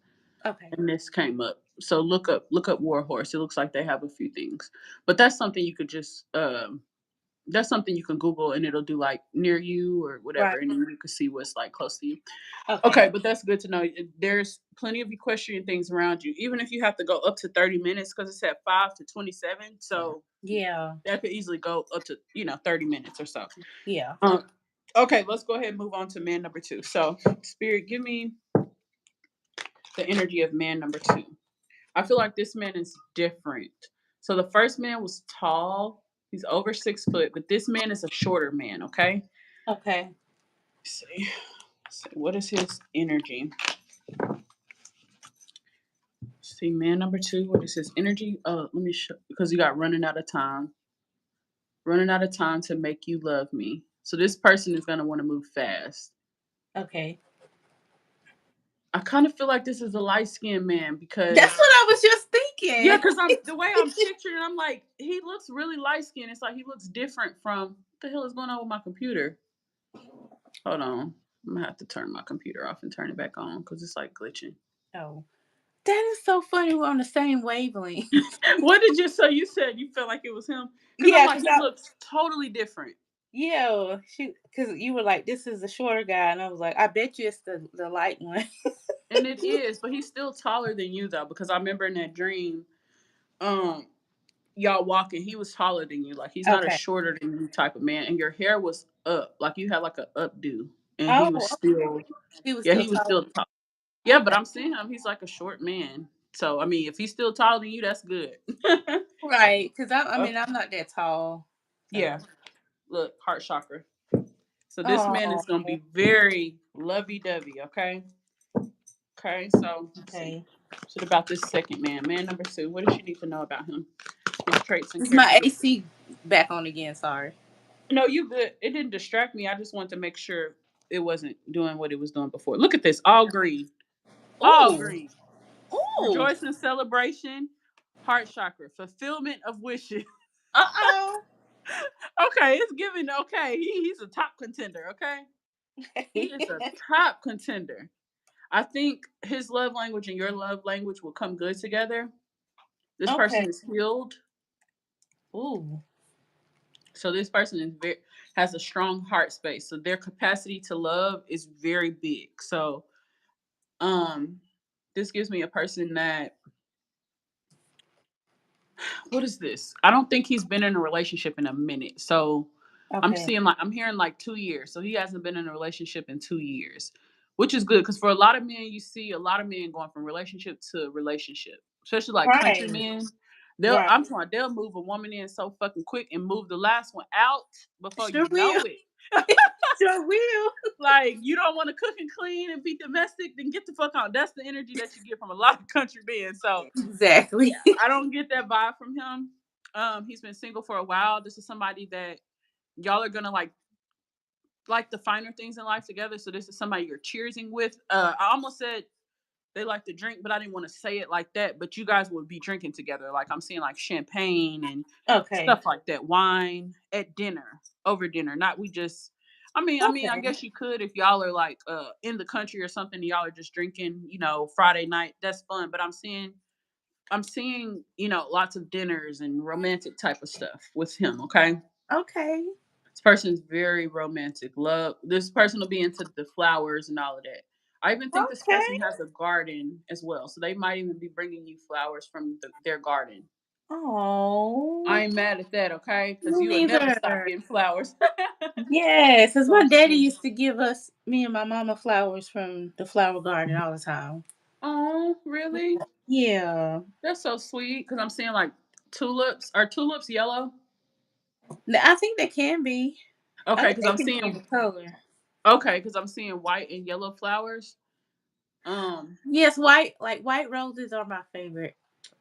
Okay. and this came up. So look up Warhorse. It looks like they have a few things, but that's something you could just that's something you can Google and it'll do like near you or whatever, Right. and then you can see what's like close to you. Okay. Okay, but that's good to know. There's plenty of equestrian things around you, even if you have to go up to 30 minutes because it's at 5 to 27. So Yeah. that could easily go up to 30 minutes or so. Yeah. Um, okay, let's go ahead and move on to man number two. So, Spirit, give me the energy of man number two. I feel like this man is different. So the first man was tall. He's over 6 foot, but this man is a shorter man. Okay. Okay. Let's see. What is his energy? See, man number two, what is his energy? Let me show because you got running out of time. Running out of time to make you love me. So this person is gonna want to move fast. Okay. I kind of feel like this is a light skinned man That's because what I was just yeah, thinking. because I'm the way I'm picturing, I'm like he looks really light skinned. It's like he looks different from what the hell is going on with my computer. Hold on. I'm gonna have to turn my computer off and turn it back on because it's like glitching. Oh, that is so funny. We're on the same wavelength. What did you say? You said you felt like it was him? Because I'm Yeah, like, because he I looks totally different. yeah, because you were like, this is a shorter guy, and I was like, I bet you it's the light one. And it is, but he's still taller than you though, because I remember in that dream, um, y'all walking, he was taller than you. Like he's not a Okay. shorter than you type of man. And your hair was up. Like you had like a updo. And he was Oh, still he was yeah, still he was tall. still tall. Yeah, but Okay. I'm seeing him, he's like a short man. So I mean if he's still taller than you, that's good. Right, because I Okay. mean, I'm not that tall. Yeah. So. Look, heart chakra. So this man Oh, is gonna be very lovey dovey, okay? Okay, so let's see. okay. Shit about this second man. Man number two. What does she need to know about him? His traits and Is my characteristics. AC back on again? Sorry. No, you good. It didn't distract me. I just wanted to make sure it wasn't doing what it was doing before. Look at this. All green. All Ooh. green. Ooh. Rejoicing, celebration, heart chakra, fulfillment of wishes. Uh-oh. Okay, it's giving okay. He's a top contender, okay? He is a top contender. I think his love language and your love language will come good together. This Okay. person is healed. Ooh. So this person is very has a strong heart space. So their capacity to love is very big. So um this gives me a person that what is this? I don't think he's been in a relationship in a minute. So Okay. I'm hearing like 2 years. So he hasn't been in a relationship in 2 years, which is good because for a lot of men, you see a lot of men going from relationship to relationship, especially like country Right. men. Right. I'm talking they'll move a woman in so fucking quick and move the last one out before Sure you know will. it. Sure will. Like you don't want to cook and clean and be domestic, then get the fuck out. That's the energy that you get from a lot of country men. So Exactly. I don't get that vibe from him. He's been single for a while. This is somebody that y'all are gonna like the finer things in life together. So this is somebody you're cheersing with. I almost said they like to drink, but I didn't want to say it like that. But you guys would be drinking together. Like I'm seeing like champagne and Okay. stuff like that. Wine at dinner, over dinner. Not we just I Okay. guess you could if y'all are like in the country or something, and y'all are just drinking, Friday night. That's fun. But I'm seeing, lots of dinners and romantic type of stuff with him, okay? Okay. This person's very romantic. Love this person will be into the flowers and all of that. I even think this Okay. person has a garden as well. So they might even be bringing you flowers from their garden. I Oh. ain't mad at that, okay? Because Me you will never neither. stop getting flowers. Yes, because So my daddy sweet. used to give us, me and my mama, flowers from the flower garden all the time. Oh, really? Yeah. That's so sweet. Because I'm seeing like tulips. Are tulips yellow? I think they can be. I Okay, think because they I'm can be seeing any color. white and yellow flowers. Um, Yes, white, like white roses are my favorite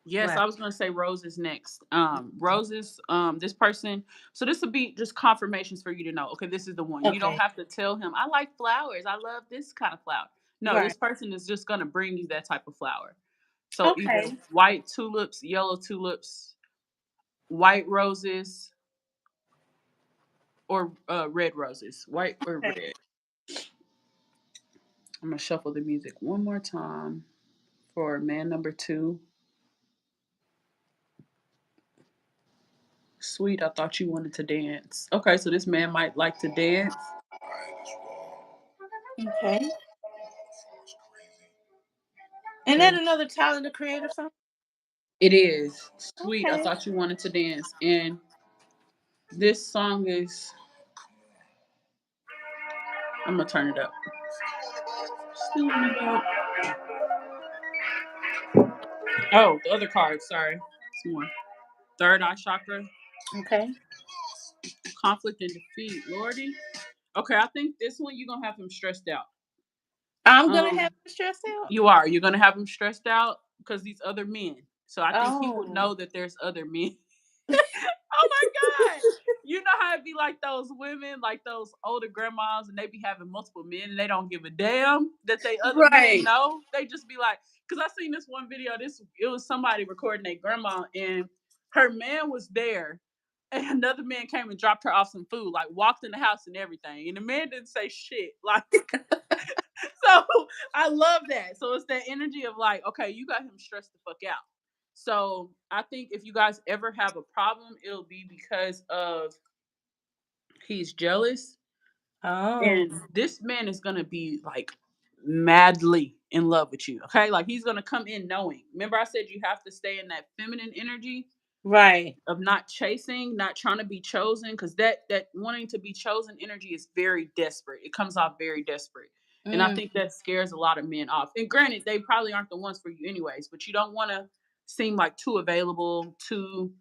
yes, flower. I was gonna say roses next. Roses, this person, so this would be just confirmations for you to know, okay, this is the one. You don't Okay. have to tell him, I like flowers. I love this kind of flower. No, Right. this person is just gonna bring you that type of flower. So either Okay. white tulips, yellow tulips, white roses, or red roses. White or Okay. red. I'm gonna shuffle the music one more time for man number two. Sweet, I thought you wanted to dance. Okay, so this man might like to dance. Okay. And then Okay. another Tyler the Creator song. It is. Sweet, I Okay. thought you wanted to dance. And this song is, I'm gonna turn it up. Still in about, oh, the other card, sorry. Some more. Third eye chakra, Okay. conflict and defeat. Lordy. Okay, I think this one you're gonna have him stressed out. I'm gonna have Um, to stress out. you are. You're gonna have him stressed out because these other men. So I think he would Oh. know that there's other men. Oh my God. You know how it be like those women, like those older grandmas, and they be having multiple men and they don't give a damn that they other men Right. know. They just be like, because I seen this one video, it was somebody recording their grandma and her man was there. and another man came and dropped her off some food, like walked in the house and everything. And the man didn't say shit. Like, so I love that. So it's that energy of like, okay, you got him stressed the fuck out. So I think if you guys ever have a problem, it'll be because of he's jealous. Oh, And this man is gonna be like madly in love with you. Okay. Like he's gonna come in knowing. Remember, I said you have to stay in that feminine energy right. of not chasing, not trying to be chosen, because that wanting to be chosen energy is very desperate. It comes off very desperate. And I Mm, think that scares a lot of men off. And granted, they probably aren't the ones for you anyways, but you don't want to seem like too available, too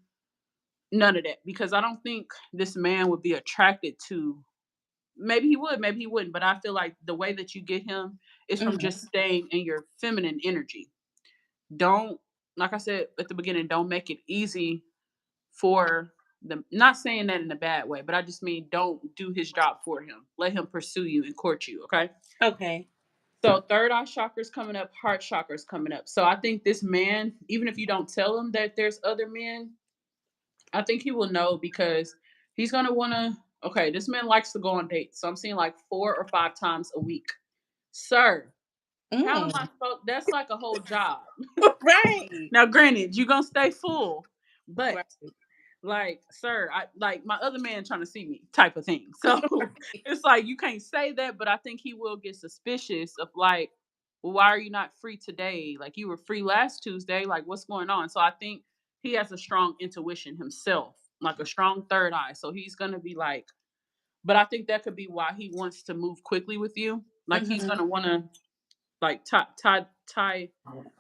none of that. Because I don't think this man would be attracted to, maybe he would, maybe he wouldn't, but I feel like the way that you get him is from mhm. just staying in your feminine energy. Don't, like I said at the beginning, don't make it easy for the, not saying that in a bad way, but I just mean don't do his job for him. Let him pursue you and court you, okay? Okay. So third eye chakra's coming up, heart chakra's coming up. So I think this man, even if you don't tell him that there's other men, I think he will know because he's gonna wanna, okay, this man likes to go on dates. So I'm seeing like 4 or 5 times a week. Sir, how am Mm. I supposed, that's like a whole job. Right. Now granted, you're gonna stay full, but Right. like, sir, I like my other man trying to see me type of thing. So it's like you can't say that, but I think he will get suspicious of like, well, why are you not free today? Like you were free last Tuesday. Like what's going on? So I think he has a strong intuition himself, like a strong third eye. So he's gonna be like, but I think that could be why he wants to move quickly with you. Like he's Mhm. gonna wanna like tie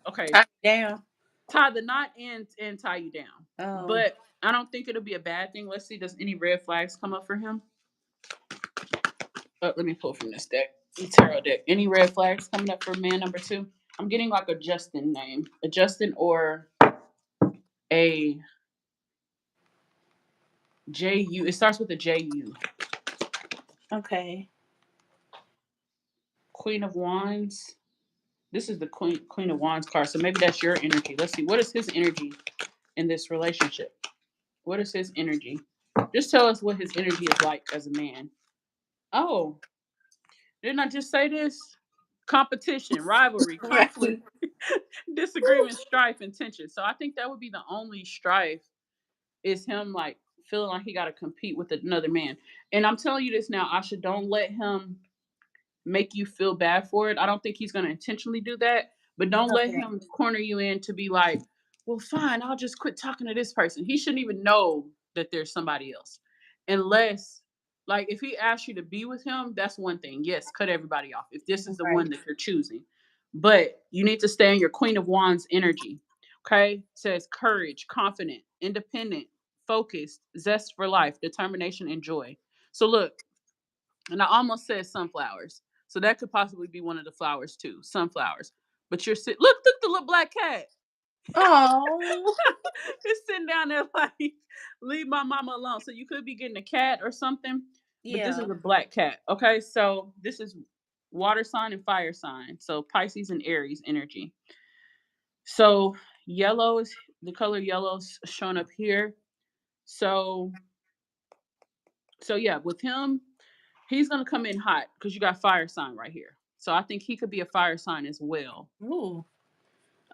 okay, Tie it down. tie the knot and tie you down. Oh. But I don't think it'll be a bad thing. Let's see, does any red flags come up for him? Let me pull from this deck. Tarot deck. Any red flags coming up for man number two? I'm getting like a Justin name. A Justin or a J-U. It starts with a J-U. Okay. Queen of Wands. This is the Queen of Wands card. So maybe that's your energy. Let's see. What is his energy in this relationship? What is his energy? Just tell us what his energy is like as a man. Oh, didn't I just say this? Competition, rivalry, conflict, Right. disagreement, strife, and tension. So I think that would be the only strife is him like feeling like he got to compete with another man. And I'm telling you this now, Asha, don't let him make you feel bad for it. I don't think he's going to intentionally do that, but don't let Okay. him corner you in to be like, well, fine, I'll just quit talking to this person. He shouldn't even know that there's somebody else. Unless, like, if he asks you to be with him, that's one thing. Yes, cut everybody off if this is the one Right. that you're choosing. But you need to stay in your Queen of Wands energy. Okay? It says courage, confident, independent, focused, zest for life, determination, and joy. So look, and I almost said sunflowers. So that could possibly be one of the flowers too, sunflowers. But you're sitting, look the little black cat. Oh. It's sitting down there like, leave my mama alone. So you could be getting a cat or something, but this is Yeah. a black cat. Okay, so this is water sign and fire sign. So Pisces and Aries energy. So yellow is the color yellow's shown up here. So yeah, with him, he's gonna come in hot because you got fire sign right here. So I think he could be a fire sign as well. Ooh.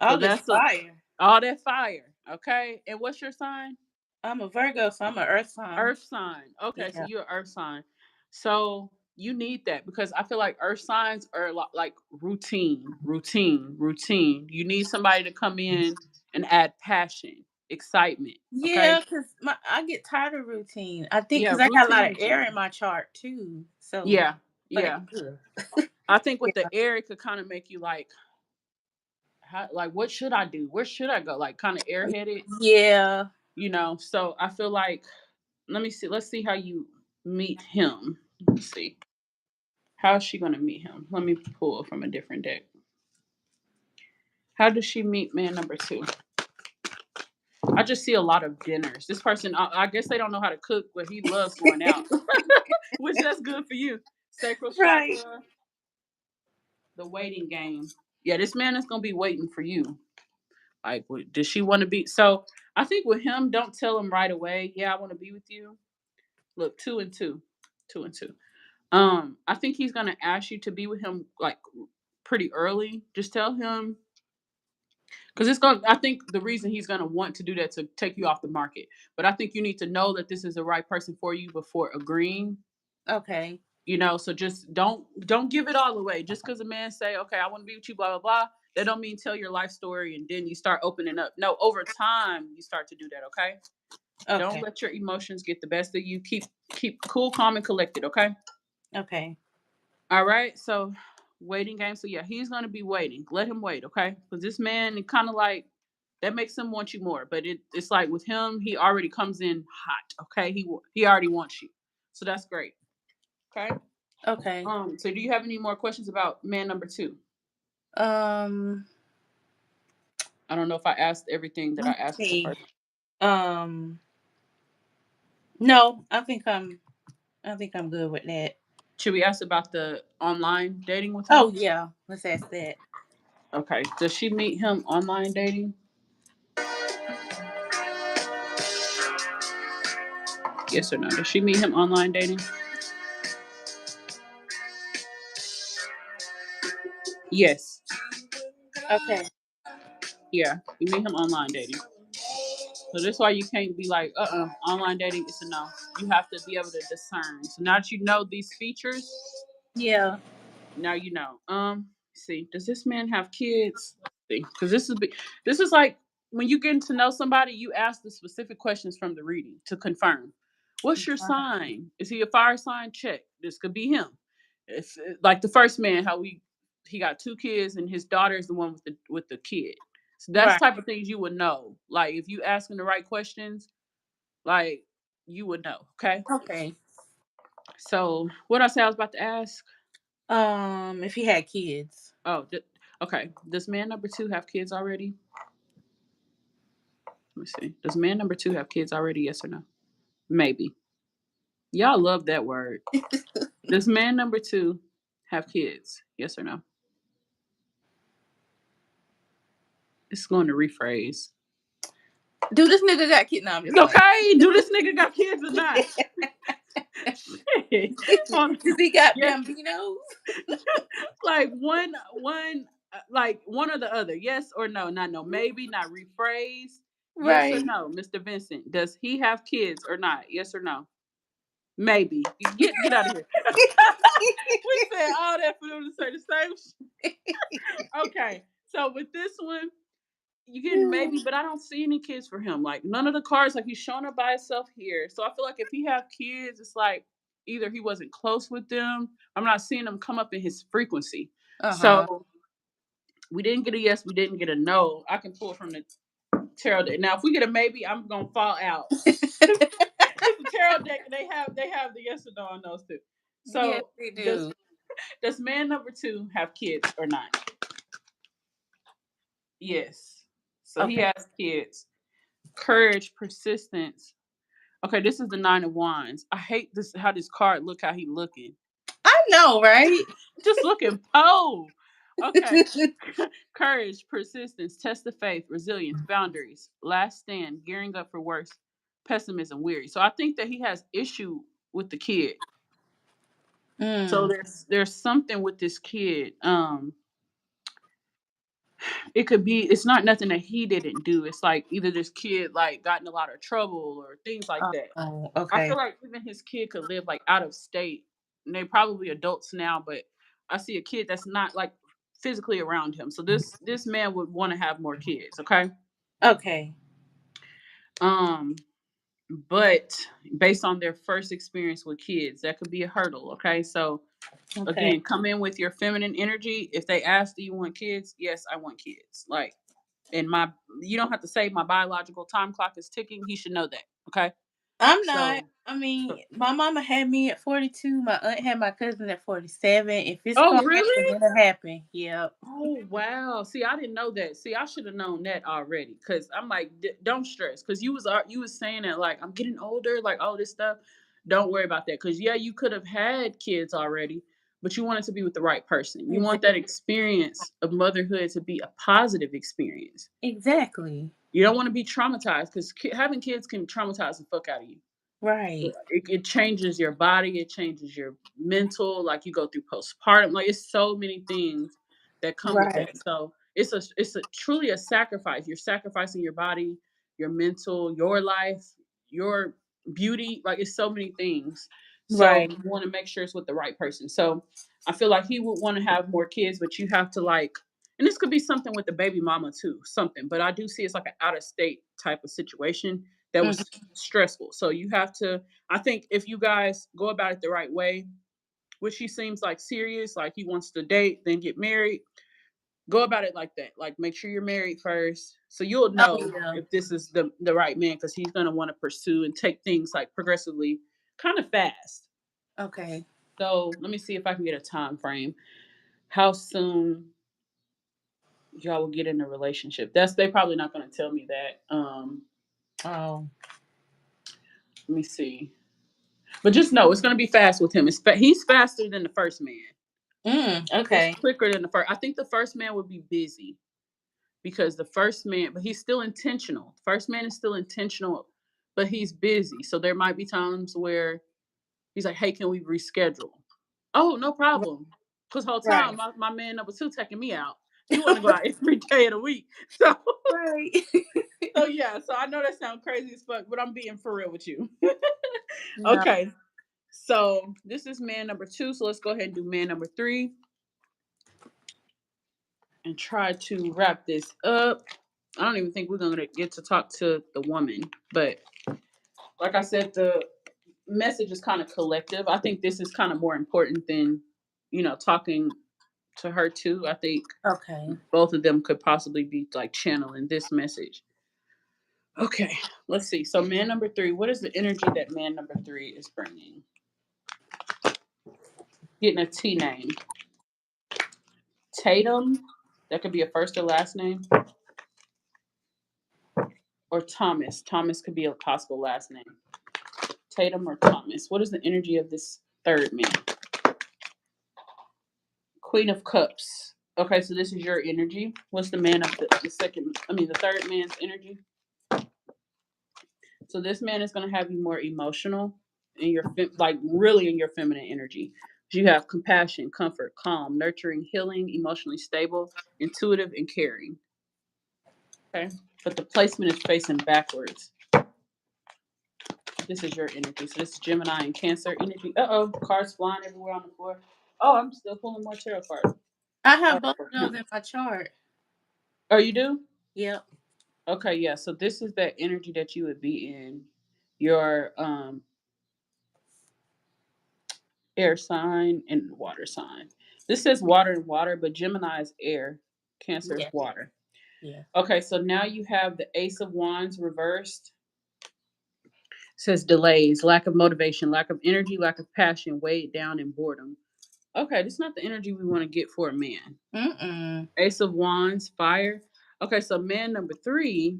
So All this that's a, fire. all that fire. Okay. And what's your sign? I'm a Virgo, so I'm an Earth sign. Earth sign. Okay, so Yeah. you're an earth sign. So you need that because I feel like earth signs are like routine, routine, routine. You need somebody to come in and add passion, excitement. Okay. Yeah, cause I get tired of routine. I think Yeah, because I got a lot routine of is air in done. my chart too. So, Yeah, but yeah. yeah, I think with yeah, the air, it could kind of make you like, how, like, what should I do? Where should I go? Like, kind of airheaded, yeah. So I feel like, let me see. Let's see how you meet him. Let's see. How is she going to meet him? Let me pull from a different deck. How does she meet man number two? I just see a lot of dinners. This person, I guess they don't know how to cook, but he loves going out, which that's good for you. Sacral Right. chakra, the waiting game. Yeah, this man is going to be waiting for you. Like, does she want to be? So I think with him, don't tell him right away. Yeah, I want to be with you. Look, two and two, two and two. I think he's gonna ask you to be with him like pretty early. Just tell him because it's going. I think the reason he's gonna want to do that to take you off the market. But I think you need to know that this is the right person for you before agreeing. Okay. So just don't give it all away. Just because a man say, okay, I want to be with you, blah blah blah. That don't mean tell your life story and then you start opening up. No, over time you start to do that. Okay. Don't Okay. let your emotions get the best of you. Keep cool, calm, and collected. Okay. Okay. All right. So waiting game. So yeah, he's gonna be waiting. Let him wait. Okay. Because this man, it kind of like that makes him want you more. But it's like with him, he already comes in hot. Okay. He already wants you. So that's great. Okay. Okay. So do you have any more questions about man number two? Um, I don't know if I asked everything that I let's asked for the see. first. Um, no, I think I'm good with that. Should we ask about the online dating with Oh him? yeah, let's ask that. Okay. Does she meet him online dating? Yes or no? Does she meet him online dating? Yes. Okay. Yeah. You meet him online dating. So that's why you can't be like, online dating is a no. You have to be able to discern. So now that you know these features, Yeah. now you know. See, does this man have kids? See, because this is like when you get to know somebody, you ask the specific questions from the reading to confirm. What's your sign? Is he a fire sign? Check. This could be him. If like the first man, how he got two kids and his daughter is the one with the kid. So that's Right. the type of things you would know. Like if you asking the right questions, like you would know. Okay. Okay. So what I say I was about to ask. If he had kids. Oh, okay. Does man number two have kids already? Let me see. Does man number two have kids already? Yes or no? Maybe. Y'all love that word. Does man number two have kids? Yes or no? It's going to rephrase. Do this nigga got kids? No, I'm just playing. Okay, do this nigga got kids or not? Shit. Does he got Yes, bambinos? like like one or the other. Yes or no? Not no. Maybe not rephrase. Yes or Right. no, Mr. Vincent? Does he have kids or not? Yes or no? Maybe. Get out of here. We said all that for them to say the same. Okay. So with this one, you getting maybe, but I don't see any kids for him. Like none of the cards, like he's showing up by himself here. So I feel like if he have kids, it's like either he wasn't close with them. I'm not seeing them come up in his frequency. Uh-huh. So we didn't get a yes, we didn't get a no. I can pull from the tarot deck. Now if we get a maybe, I'm gonna fall out. It's the tarot deck, and they have the yes or no on those two. Yes, So they does do. does man number two have kids or not? Yes. So he Okay. has kids. Courage, persistence. Okay, this is the nine of wands. I hate this how this card look how he looking. I know, right? Just looking po. Okay. Courage, persistence, test of faith, resilience, boundaries, last stand, gearing up for worse, pessimism, weary. So I think that he has issue with the kid. So Mm. there's something with this kid. It could be it's not nothing that he didn't do. It's like either this kid like got in a lot of trouble or things like that. Oh, I okay. feel like even his kid could live like out of state. And they probably adults now, but I see a kid that's not like physically around him. So this man would want to have more kids, okay? Okay. Um, but based on their first experience with kids, that could be a hurdle, okay? So Okay. again, come in with your feminine energy. If they ask, do you want kids? Yes, I want kids. Like, and my, you don't have to say my biological time clock is ticking. He should know that. Okay. I'm not. So, I mean, my mama had me at 42. My aunt had my cousin at 47. If it's oh, gonna happen, really? it'll happen. Yep. Oh, wow. See, I didn't know that. See, I should have known that already. Cause I'm like, don't stress. Cause you was saying that like I'm getting older, like all this stuff. Don't worry about that. Cause yeah, you could have had kids already, but you want it to be with the right person. You want that Exactly. experience of motherhood to be a positive experience. Exactly. You don't want to be traumatized because having kids can traumatize the fuck out of you. Right. It changes your body, it changes your mental, like you go through postpartum, like it's so many things that come with Right. that. So it's a truly a sacrifice. You're sacrificing your body, your mental, your life, your beauty, like it's so many things. So Right. you want to make sure it's with the right person. So I feel like he would want to have more kids, but you have to like, and this could be something with the baby mama too, something, but I do see it's like an out of state type of situation that was Mhm. stressful. So you have to, I think if you guys go about it the right way, which he seems like serious, like he wants to date, then get married, go about it like that. Like make sure you're married first. So you'll Oh know yeah. if this is the right man because he's gonna want to pursue and take things like progressively kind of fast. Okay. So let me see if I can get a time frame. How soon y'all will get in a relationship? That's they probably not gonna tell me that. Oh. Let me see. But just know it's gonna be fast with him. He's faster than the first man. He's Okay. quicker than the first. I think the first man would be busy because the first man, but he's still intentional. First man is still intentional, but he's busy. So there might be times where he's like, "Hey, can we reschedule?" Oh, no problem. Because whole time Right. my man number two taking me out. He want to go out every day of the week. So Right. so yeah. So I know that sounds crazy as fuck, but I'm being for real with you. No. Okay. So this is man number two. So let's go ahead and do man number three and try to wrap this up. I don't even think we're gonna get to talk to the woman, but like I said, the message is kind of collective. I think this is kind of more important than talking to her too. I think Okay. both of them could possibly be like channeling this message. Okay, let's see. So man number three, what is the energy that man number three is bringing? Getting a T name, Tatum. That could be a first or last name, or Thomas. Thomas could be a possible last name. Tatum or Thomas. What is the energy of this third man? Queen of Cups. Okay, so this is your energy. What's the man of the second? I mean, the third man's energy. So this man is going to have you more emotional in your like really in your feminine energy. You have compassion, comfort, calm, nurturing, healing, emotionally stable, intuitive, and caring. Okay, but the placement is facing backwards. This is your energy. So this is Gemini and Cancer energy. Cards flying everywhere on the floor. Oh, I'm still pulling more tarot cards. I All have right, both for of those him. in my chart. Oh, you do? Yep. Okay, yeah. So this is that energy that you would be in your air sign and water sign. This says water and water, but Gemini is air, Cancer is Yeah. water. Yeah. Okay, so now you have the Ace of Wands reversed. It says delays, lack of motivation, lack of energy, lack of passion, weighed down and boredom. Okay, this is not the energy we want to get for a man. Mm-mm. Ace of Wands, fire. Okay, so man number three.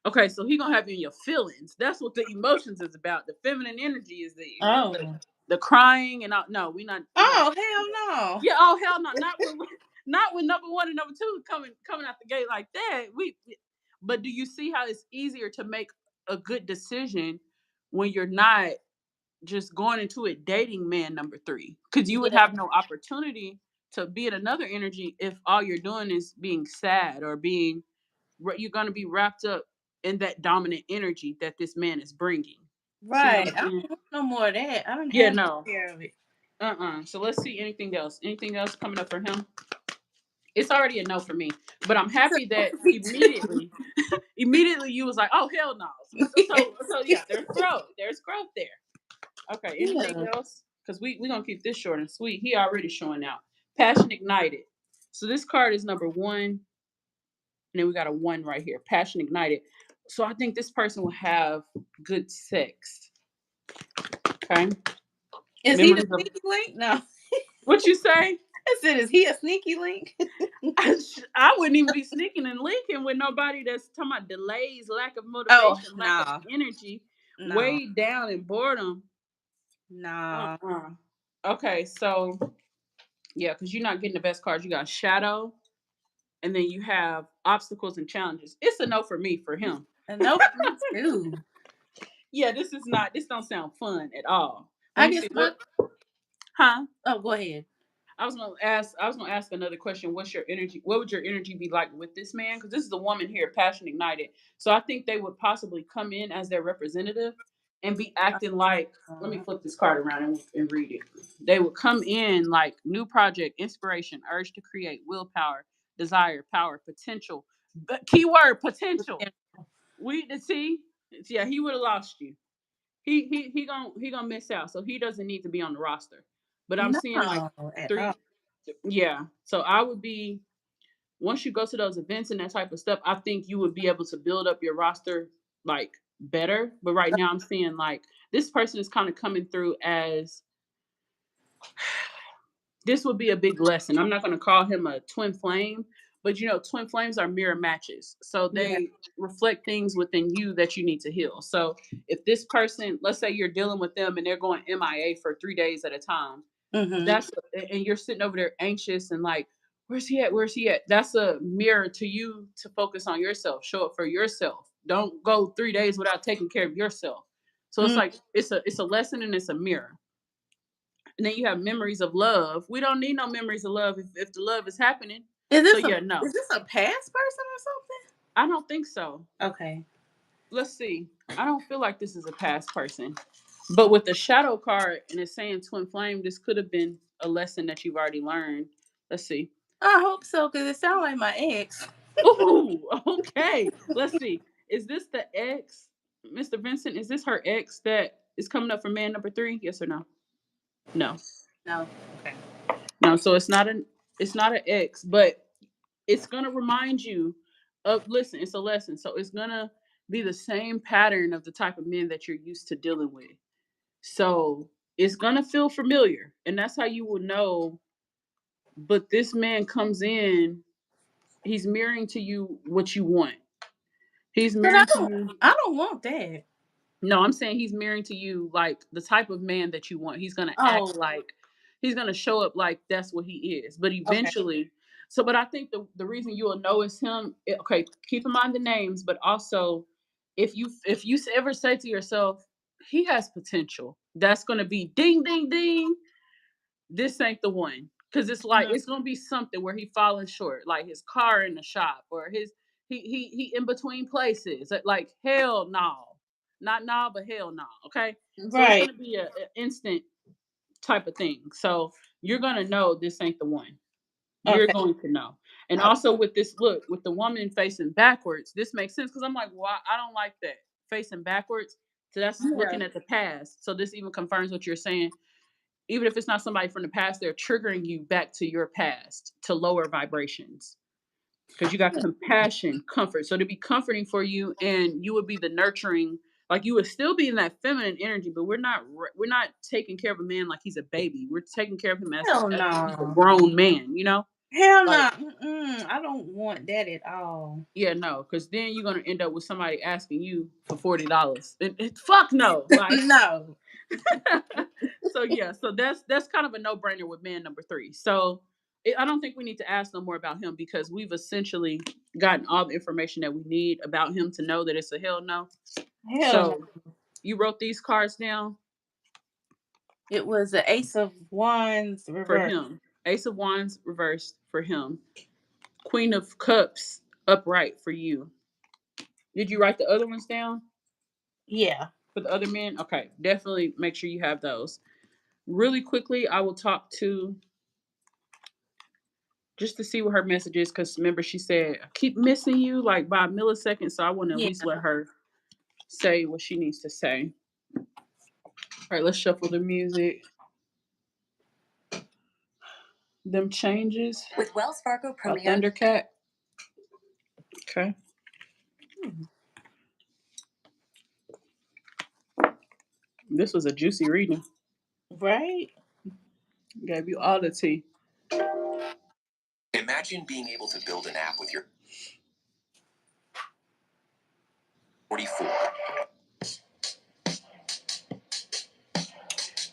Okay, so he gonna have you in your feelings. That's what the emotions is about. The feminine energy is Oh. the crying and all. No, we not Oh, do that. hell no. Yeah. Oh hell no, not with not with number one and number two coming out the gate like that. But do you see how it's easier to make a good decision when you're not just going into it dating man number three? Because you would Yeah. have no opportunity to be in another energy if all you're doing is being sad or being you're going to be wrapped up in that dominant energy that this man is bringing. See what Right. I'm I saying? don't want no more of that. I don't Yeah, have no. my share of it. So let's see anything else. Anything else coming up for him? It's already a no for me. But I'm happy that Me too. immediately you was like, oh hell no. So yeah, there's growth. There's growth there. Okay, anything Yeah. else? Because we gonna keep this short and sweet. He already showing out. Passion ignited. So this card is number one, and then we got a one right here. Passion ignited. So I think this person will have good sex. Okay. Is he the Memories of sneaky link? No. what you say? I said, is he a sneaky link? I wouldn't even be sneaking and linking with nobody that's talking about delays, lack of Oh, motivation, lack of no. energy, No. weighed down and boredom. No. Uh-uh. Okay, so yeah, because you're not getting the best cards. You got shadow, and then you have obstacles and challenges. It's a no for me for him. And no for me too. Yeah, this is not. This don't sound fun at all. Let I me guess see. my What? Huh? oh, go ahead. I was gonna ask another question. What's your energy? What would your energy be like with this man? Because this is a woman here, passion ignited. So I think they would possibly come in as their representative and be acting like. Let me Uh, flip this card around and read it. They would come in like new project, inspiration, urge to create, willpower, desire, power, potential. But keyword potential. We to see. Yeah, he would have lost you. He gonna miss out. So he doesn't need to be on the roster. But I'm no, seeing like at all. three. Yeah. So I would be once you go to those events and that type of stuff, I think you would be able to build up your roster like better. But right now I'm seeing like this person is kind of coming through as this would be a big lesson. I'm not going to call him a twin flame, but twin flames are mirror matches. So Yeah. they reflect things within you that you need to heal. So if this person, let's say you're dealing with them and they're going MIA for 3 days at a time, Mm-hmm. that's and you're sitting over there anxious and like, where's he at? Where's he at? That's a mirror to you to focus on yourself, show up for yourself. Don't go 3 days without taking care of yourself. So it's Mm. like it's a lesson and it's a mirror. And then you have memories of love. We don't need no memories of love if the love is happening. Is So this a yeah, no, is this a past person or I don't think so. something? Okay. Let's see. I don't feel like this is a past person. But with the shadow card and it's saying twin flame, this could have been a lesson that you've already learned. Let's see. I hope so, because it sounds like my ex. Ooh, okay. Let's see. Is this the ex, Mr. Vincent? Is this her ex that is coming up for man number 3? Yes or no? No. No. Okay. No, so it's not an ex, but it's gonna remind you of listen, it's a lesson. So it's gonna be the same pattern of the type of men that you're used to dealing with. So it's gonna feel familiar. And that's how you will know. But this man comes in, he's mirroring to you what you want. He's But I mirroring to don't you. I don't want that. No, I'm saying he's mirroring to you like the type of man that you want. He's gonna act Oh, like he's gonna show up like that's what he is. But okay. eventually, but I think the reason you will know is him. Okay, keep in mind the names, but also if you ever say to yourself, he has potential, that's gonna be ding ding ding. This ain't the one because it's like Mm, it's gonna be something where he falling short, like his car in the shop or his he in between places. Like hell no, not nah, but hell no. Okay, so it's right. gonna be a instant type of thing. So you're gonna know this ain't the one. You're Okay. going to know. And Okay. also with this look, with the woman facing backwards, this makes sense because I'm like, well, I don't like that facing backwards. So that's Yeah. looking at the past. So this even confirms what you're saying, even if it's not somebody from the past, they're triggering you back to your past to lower vibrations because you got compassion, comfort. So to be comforting for you, and you would be the nurturing, like you would still be in that feminine energy, but we're not taking care of a man like he's a baby. We're taking care of him as Hell as if he's a no. grown man. Hell Like no. Mm-mm. I don't want that at all. yeah, no, because then you're gonna end up with somebody asking you for $40. Fuck no, like No. so yeah, so that's kind of a no brainer with man number 3. So I don't think we need to ask no more about him because we've essentially gotten all the information that we need about him to know that it's a hell no. Hell no. So you wrote these cards down It was the Ace of Wands for reverse. him. Ace of Wands reversed for him. Queen of Cups upright for you. Did you write the other ones down Yeah. for the other men? Okay, definitely make sure you have those. Really quickly, I will talk to just to see what her message is. Because remember, she said, I keep missing you like by a millisecond. So I want to at Yeah. least let her say what she needs to say. All right, let's shuffle the music. Them changes with Wells Fargo Premier. Thundercat. Okay. Hmm. This was a juicy reading. Right? Gave you all the tea. Imagine being able to build an app with your 44.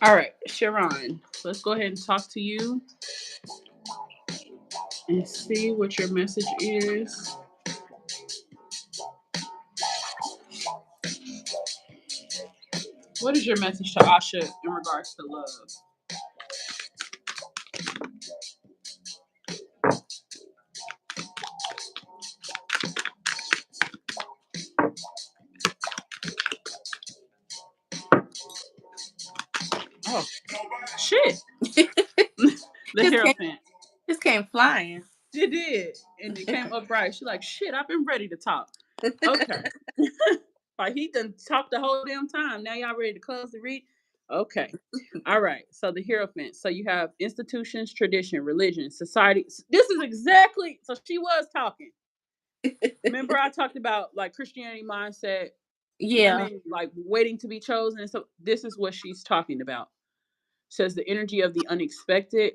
All right, Sharon. Let's go ahead and talk to you and see what your message is. What is your message to Asha in regards to love? Oh, shit. The just came Hierophant. just came flying. She did. And it came upright. She like, shit, I've been ready to talk. Okay. Like he done talked the whole damn time. Now y'all ready to close the read? Okay. All right. So the Hierophant. So you have institutions, tradition, religion, society. This is exactly so she was talking. Remember I talked about like Christianity mindset, Yeah. women like waiting to be chosen. So this is what she's talking about. Says the energy of the unexpected,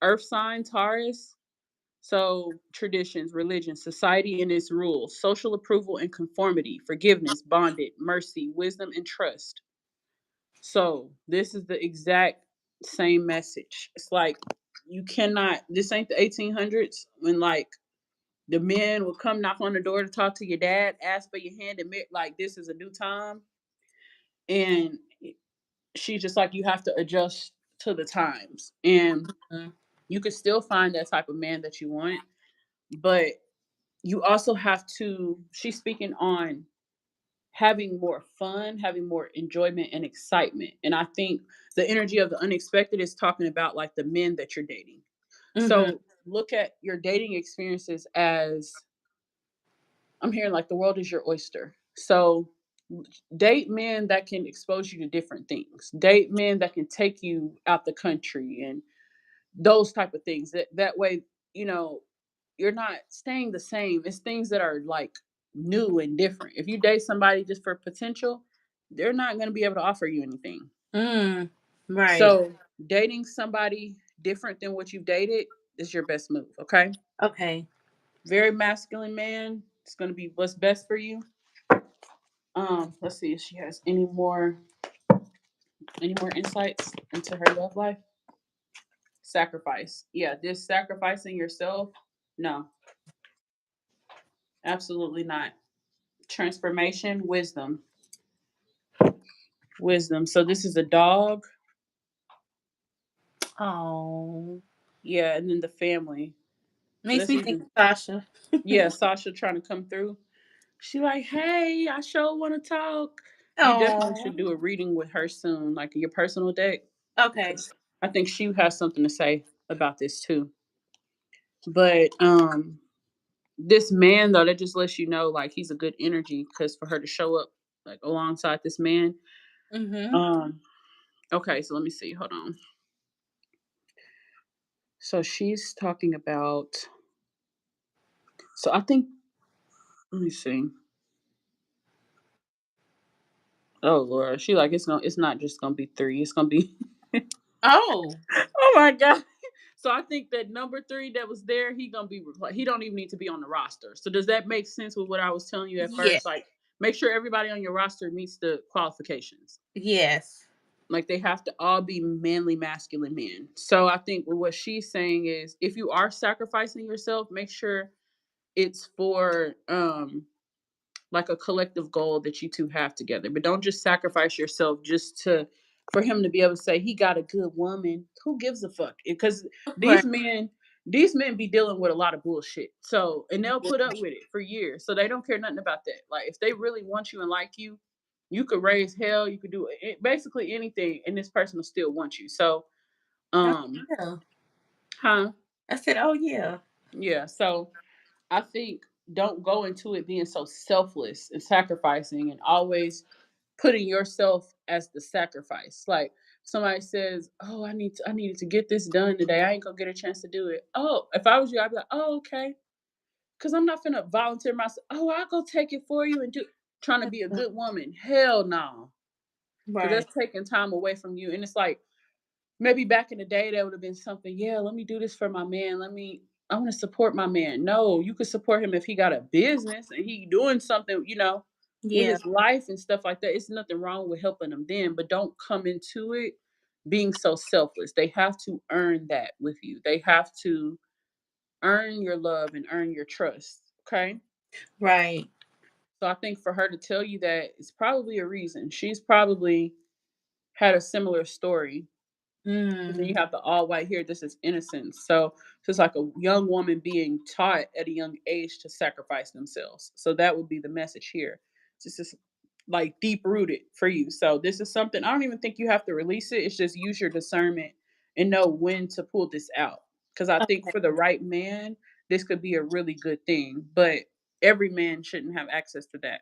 earth sign, Taurus. So, traditions, religion, society and its rules, social approval and conformity, forgiveness, bonded, mercy, wisdom, and trust. So, this is the exact same message. It's like you cannot, this ain't the 1800s when like the men will come knock on the door to talk to your dad, ask for your hand, and like this is a new time. And she's just like, you have to adjust to the times. And Mhm. you can still find that type of man that you want, but you also have to, she's speaking on having more fun, having more enjoyment and excitement. And I think the energy of the unexpected is talking about like the men that you're dating. Mhm. So look at your dating experiences as, I'm hearing like the world is your oyster. So date men that can expose you to different things. Date men that can take you out the country and those type of things. That way, you know, you're not staying the same. It's things that are like new and different. If you date somebody just for potential, they're not going to be able to offer you anything. Mm. Right. So, dating somebody different than what you've dated is your best move, okay? Okay. Very masculine man. It's going to be what's best for you. Let's see if she has any more insights into her love life. Sacrifice. Yeah, this sacrificing yourself. No, absolutely not. Transformation, wisdom. Wisdom. So this is a dog. Oh, Yeah, and then the family. So makes that's me think even, of Sasha. yeah, Sasha trying to come through. She like, hey, I sure want to talk. You definitely Oh. should do a reading with her soon, like your personal deck, Okay. because I think she has something to say about this too. But this man though, that just lets you know like he's a good energy because for her to show up like alongside this man. Mhm. Um, okay, so let me see. Hold on. So she's talking about. So I think let me see. Oh Lord, she like it's not just gonna be three. It's gonna be Oh. oh my God. So I think that number three that was there, he gonna be he don't even need to be on the roster. So does that make sense with what I was telling you at Yeah. first? Like make sure everybody on your roster meets the qualifications. Yes. Like they have to all be manly masculine men. So I think what she's saying is if you are sacrificing yourself, make sure it's for like a collective goal that you two have together. But don't just sacrifice yourself just to for him to be able to say he got a good woman. Who gives a fuck? Because Right. these men be dealing with a lot of bullshit. So and they'll put up with it for years. So they don't care nothing about that. Like if they really want you and like you could raise hell, you could do basically anything, and this person will still want you. So, Oh, um, yeah. huh? I said, "Oh yeah." Yeah. So I think don't go into it being so selfless and sacrificing and always putting yourself as the sacrifice. Like somebody says, "Oh, I needed to get this done today. I ain't gonna get a chance to do it." Oh, if I was you, I'd be like, "Oh, okay," because I'm not gonna volunteer myself. Oh, I'll go take it for you and do. Trying to be a good woman. Hell no, because Right. that's taking time away from you. And it's like maybe back in the day that would have been something. Yeah, let me do this for my man. I want to support my man. No, you could support him if he got a business and he doing something, with Yeah. his life and stuff like that. It's nothing wrong with helping him then, but don't come into it being so selfless. They have to earn that with you. They have to earn your love and earn your trust. Okay. Right. So I think for her to tell you that it's probably a reason. She's probably had a similar story. And then Mm. you have the all white here. This is innocence. So it's like a young woman being taught at a young age to sacrifice themselves. So that would be the message here. This is like deep rooted for you. So this is something I don't even think you have to release it. It's just use your discernment and know when to pull this out. Because I think Okay. for the right man, this could be a really good thing. But every man shouldn't have access to that.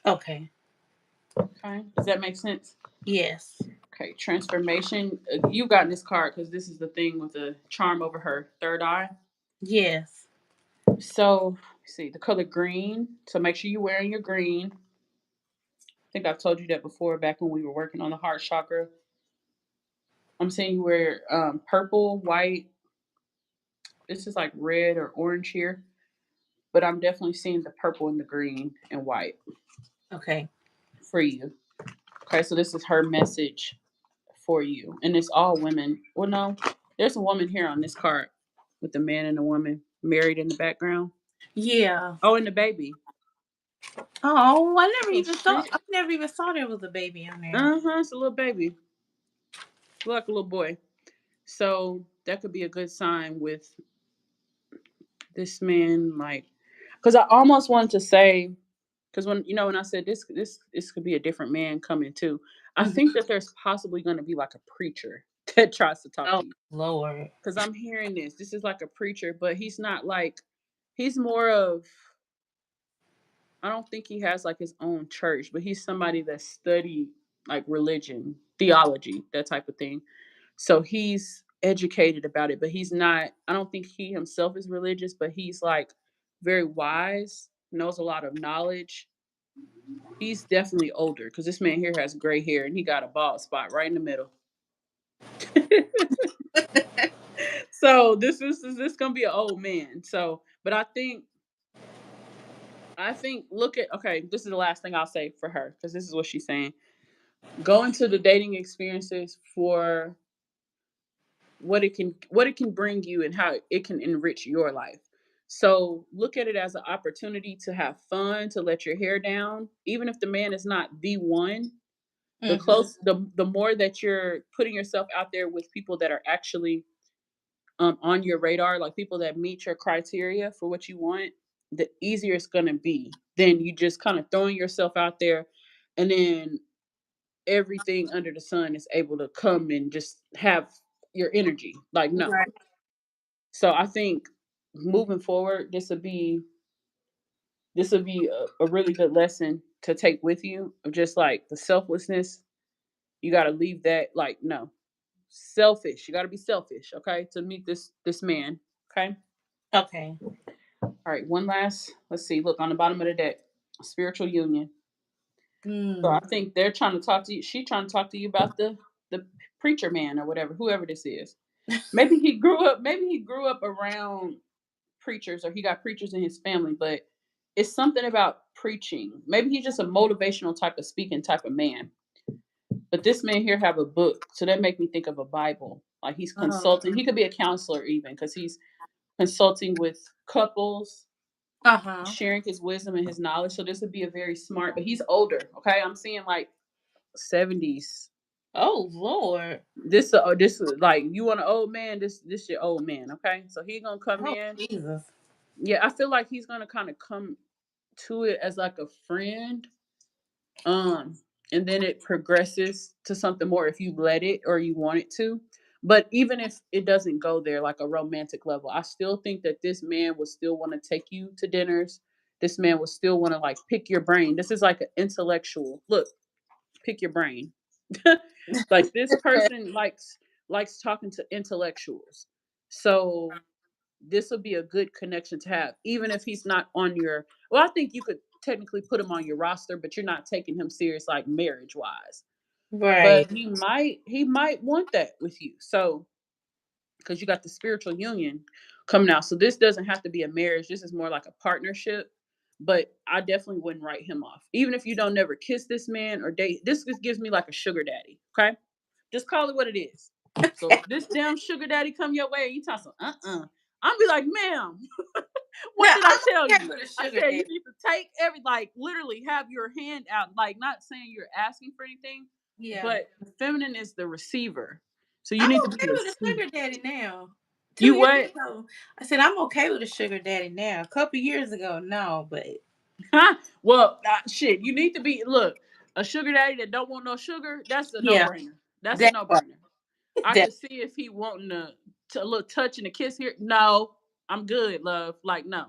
Okay. Okay. Does that make sense? Yes. Okay, transformation. You got this card because this is the thing with the charm over her third eye. Yes. So, see the color green. So make sure you're wearing your green. I think I've told you that before back when we were working on the heart chakra. I'm saying you wear purple, white. This is like red or orange here, but I'm definitely seeing the purple and the green and white Okay. for you. Okay, so this is her message for you, and it's all women. Well, no, there's a woman here on this card with the man and the woman married in the background. Yeah. Oh, and the baby. Oh, So she, I never even saw there was a baby on there. it's a little baby, like a little boy. So that could be a good sign with this man, like, because I almost wanted to say, because when when I said this could be a different man coming too. I Mhm. think that there's possibly going to be like a preacher that tries to talk Oh to you. Lord. Because I'm hearing this. This is like a preacher, but he's not like, he's more of, I don't think he has like his own church, but he's somebody that studied like religion, theology, that type of thing. So he's educated about it, but he's not, I don't think he himself is religious, but he's like very wise, knows a lot of knowledge. He's definitely older because this man here has gray hair and he got a bald spot right in the middle. So this gonna be an old man. So, but I think look at, okay, this is the last thing I'll say for her because this is what she's saying. Go into the dating experiences for what it can bring you and how it can enrich your life. So look at it as an opportunity to have fun, to let your hair down, even if the man is not the one. The Mhm. close the more that you're putting yourself out there with people that are actually on your radar, like people that meet your criteria for what you want, the easier it's gonna be. Then you just kind of throwing yourself out there, and then everything under the sun is able to come and just have your energy. Like no. Right. So I think moving forward, this will be a really good lesson to take with you of just like the selflessness. You got to leave that, like no, selfish. You got to be selfish, okay, to meet this man. Okay. Okay. All right. One last. Let's see. Look on the bottom of the deck. Spiritual union. So I Mm. think they're trying to talk to you. She trying to talk to you about the preacher man or whatever, whoever this is. Maybe he grew up. Maybe he grew up around preachers or he got preachers in his family, but it's something about preaching. Maybe he's just a motivational type of speaking type of man. But this man here have a book, so that make me think of a Bible. Like he's Oh. consulting. He could be a counselor even because he's consulting with couples, Uh huh. sharing his wisdom and his knowledge. So this would be a very smart. But he's older. Okay, I'm seeing like 70s. Oh Lord. This like you want an old man. This your old man. Okay, so he gonna come Oh in. Jesus. Yeah, I feel like he's gonna kind of come to it as like a friend, um and then it progresses to something more if you let it or you want it to. But even if it doesn't go there like a romantic level, I still think that this man will still want to take you to dinners. This man will still want to like pick your brain. This is like an intellectual look. Pick your brain. Like this person likes talking to intellectuals. So this would be a good connection to have, even if he's not on your. Well, I think you could technically put him on your roster, but you're not taking him serious like marriage wise. Right. But he might want that with you. So because you got the spiritual union coming out, so this doesn't have to be a marriage. This is more like a partnership. But I definitely wouldn't write him off, even if you don't never kiss this man or date. This just gives me like a sugar daddy. Okay, Just call it what it is. So if this damn sugar daddy come your way and you talk some I'm be like, ma'am, No, what did I I'm tell okay you? with a I sugar said you daddy. need to take like literally have your hand out, like not saying you're asking for anything, Yeah. but the feminine is the receiver. So you I'm need to be okay with a receiving. sugar daddy now. You 2 years what? ago, I said I'm okay with a sugar daddy now. A couple years ago, no, but Well, shit, you need to be look, a sugar daddy that don't want no sugar, that's a yeah, no-brainer. That's a that part. no-brainer. I That could see if he wanting to a little touch and a kiss here. No, I'm good, love. Like no.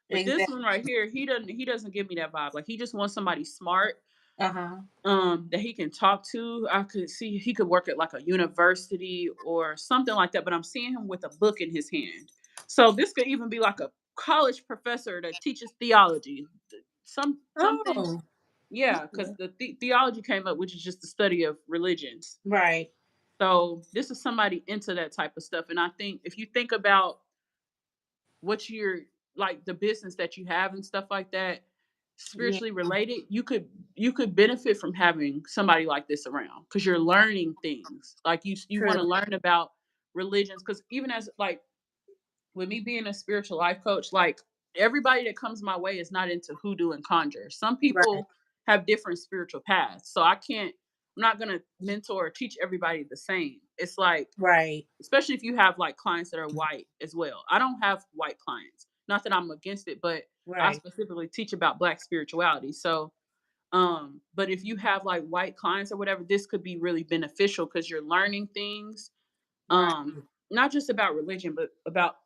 But this exactly. one right here, he doesn't give me that vibe. Like he just wants somebody smart, Uh huh. that he can talk to. I could see he could work at like a university or something like that, but I'm seeing him with a book in his hand. So this could even be like a college professor that teaches theology. Something, Oh, yeah, because okay. the theology came up, which is just the study of religions. Right. So this is somebody into that type of stuff. And I think if you think about what you're like the business that you have and stuff like that, Yeah. spiritually related, you could benefit from having somebody like this around because you're learning things. Like you want True. to learn about religions because even as like with me being a spiritual life coach, like everybody that comes my way is not into hoodoo and conjure. Some Right. people have different spiritual paths. So I'm not gonna mentor or teach everybody the same. It's like, Right. especially if you have like clients that are white as well. I don't have white clients. Not that I'm against it, but I Right. specifically teach about black spirituality. So but if you have like white clients or whatever, this could be really beneficial because you're learning things, Right. not just about religion, but about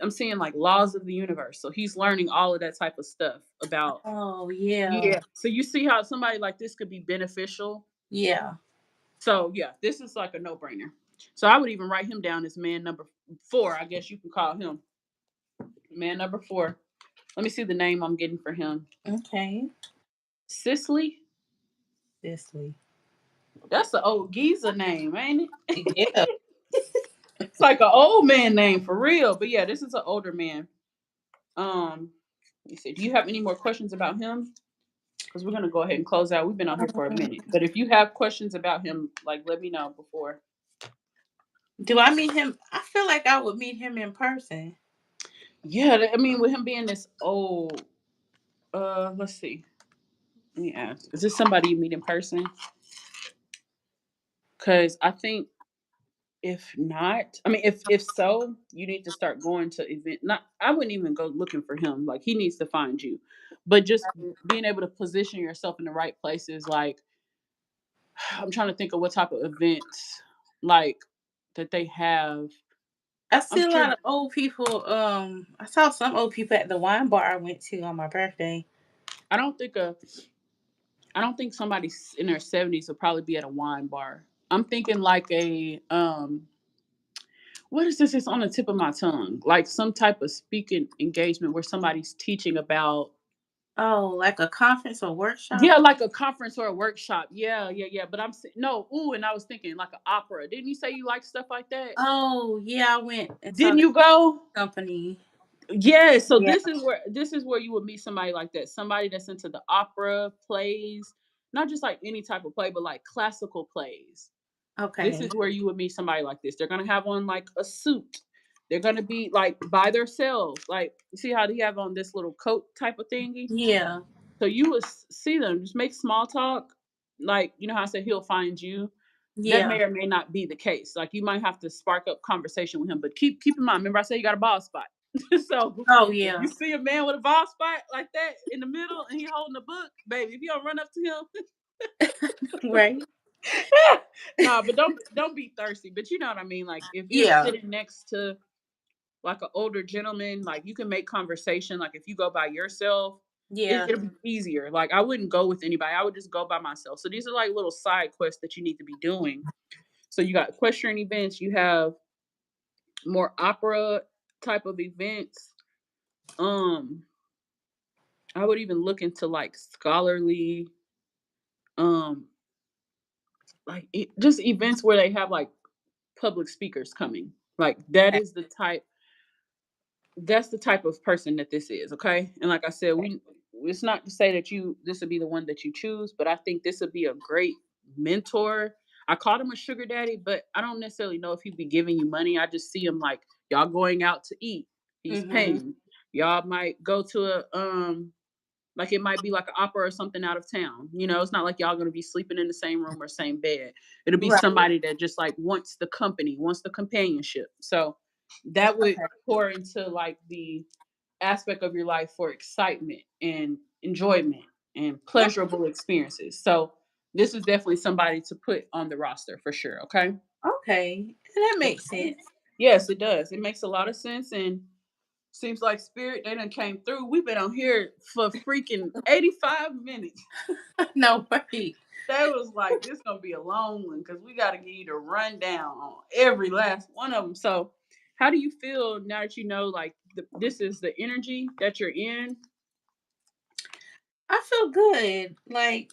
I'm seeing like laws of the universe. So he's learning all of that type of stuff about, Oh yeah. yeah. So you see how somebody like this could be beneficial. Yeah. So yeah, this is like a no brainer. So I would even write him down as man number 4. I guess you can call him man number 4. Let me see the name I'm getting for him. Okay. Sisley. Cicely. That's an old geezer name, ain't it? Yeah. It's like an old man name for real. But yeah, this is an older man. Let me see. Do you have any more questions about him? Because we're gonna go ahead and close out. We've been out here for a minute. But if you have questions about him, like let me know before. Do I meet him? I feel like I would meet him in person. Yeah, I mean, with him being this old, let's see. Let me ask. Is this somebody you meet in person? Because I think if not, I mean, if so, you need to start going to event. Not, I wouldn't even go looking for him. Like he needs to find you, but just being able to position yourself in the right places. Like I'm trying to think of what type of events like that they have. I I'm see a sure. lot of old people. I saw some old people at the wine bar I went to on my birthday. I don't think a. I don't think somebody in their 70s will probably be at a wine bar. I'm thinking like a what is this? It's on the tip of my tongue. Like some type of speaking engagement where somebody's teaching about, Oh, like a conference or yeah, workshop? like a conference or a workshop. Yeah, yeah, yeah. But no, ooh, and I was thinking like an opera. Didn't you say you like stuff like that? Oh, yeah, I went and saw Didn't the you go? company. Yeah, so Yeah. this is where you would meet somebody like that. Somebody that's into the opera plays, not just like any type of play, but like classical plays. This Okay. is where you would meet somebody like this. They're gonna have on like a suit. They're gonna be like by themselves. Like you see how they have on this little coat type of thingy. Yeah. So you would see them just make small talk. Like you know how I said he'll find you. That Yeah. may or may not be the case. Like you might have to spark up conversation with him, but keep in mind. Remember I said you got a ball spot. So Oh, if you yeah. see a man with a ball spot like that in the middle and he holding a book, baby, if you don't run up to him, Right. no, but don't be thirsty. But you know what I mean. Like if you're Yeah. sitting next to like an older gentleman, like you can make conversation. Like if you go by yourself, Yeah. it'll be easier. Like I wouldn't go with anybody. I would just go by myself. So these are like little side quests that you need to be doing. So you got equestrian events. You have more opera type of events. Um, I would even look into like scholarly, um, like just events where they have like public speakers coming. Like that Okay. is the type that's the type of person that this is, okay? And like I said, we it's not to say that you this would be the one that you choose, but I think this would be a great mentor. I called him a sugar daddy, but I don't necessarily know if he'd be giving you money. I just see him like y'all going out to eat. He's Mhm. paying. Y'all might go to a like it might be like an opera or something out of town. You know, it's not like y'all gonna be sleeping in the same room or same bed. It'll be Right. somebody that just like wants the company, wants the companionship. So that would Okay. pour into like the aspect of your life for excitement and enjoyment and pleasurable experiences. So this is definitely somebody to put on the roster for sure. Okay. Okay. That makes Okay. sense. Yes, it does. It makes a lot of sense. And seems like Spirit, they done came through. We've been on here for freaking 85 minutes. No worries. That was like, this gonna be a long one because we gotta give you the rundown on every last one of them. So, how do you feel now that you know, like, this is the energy that you're in? I feel good. Like,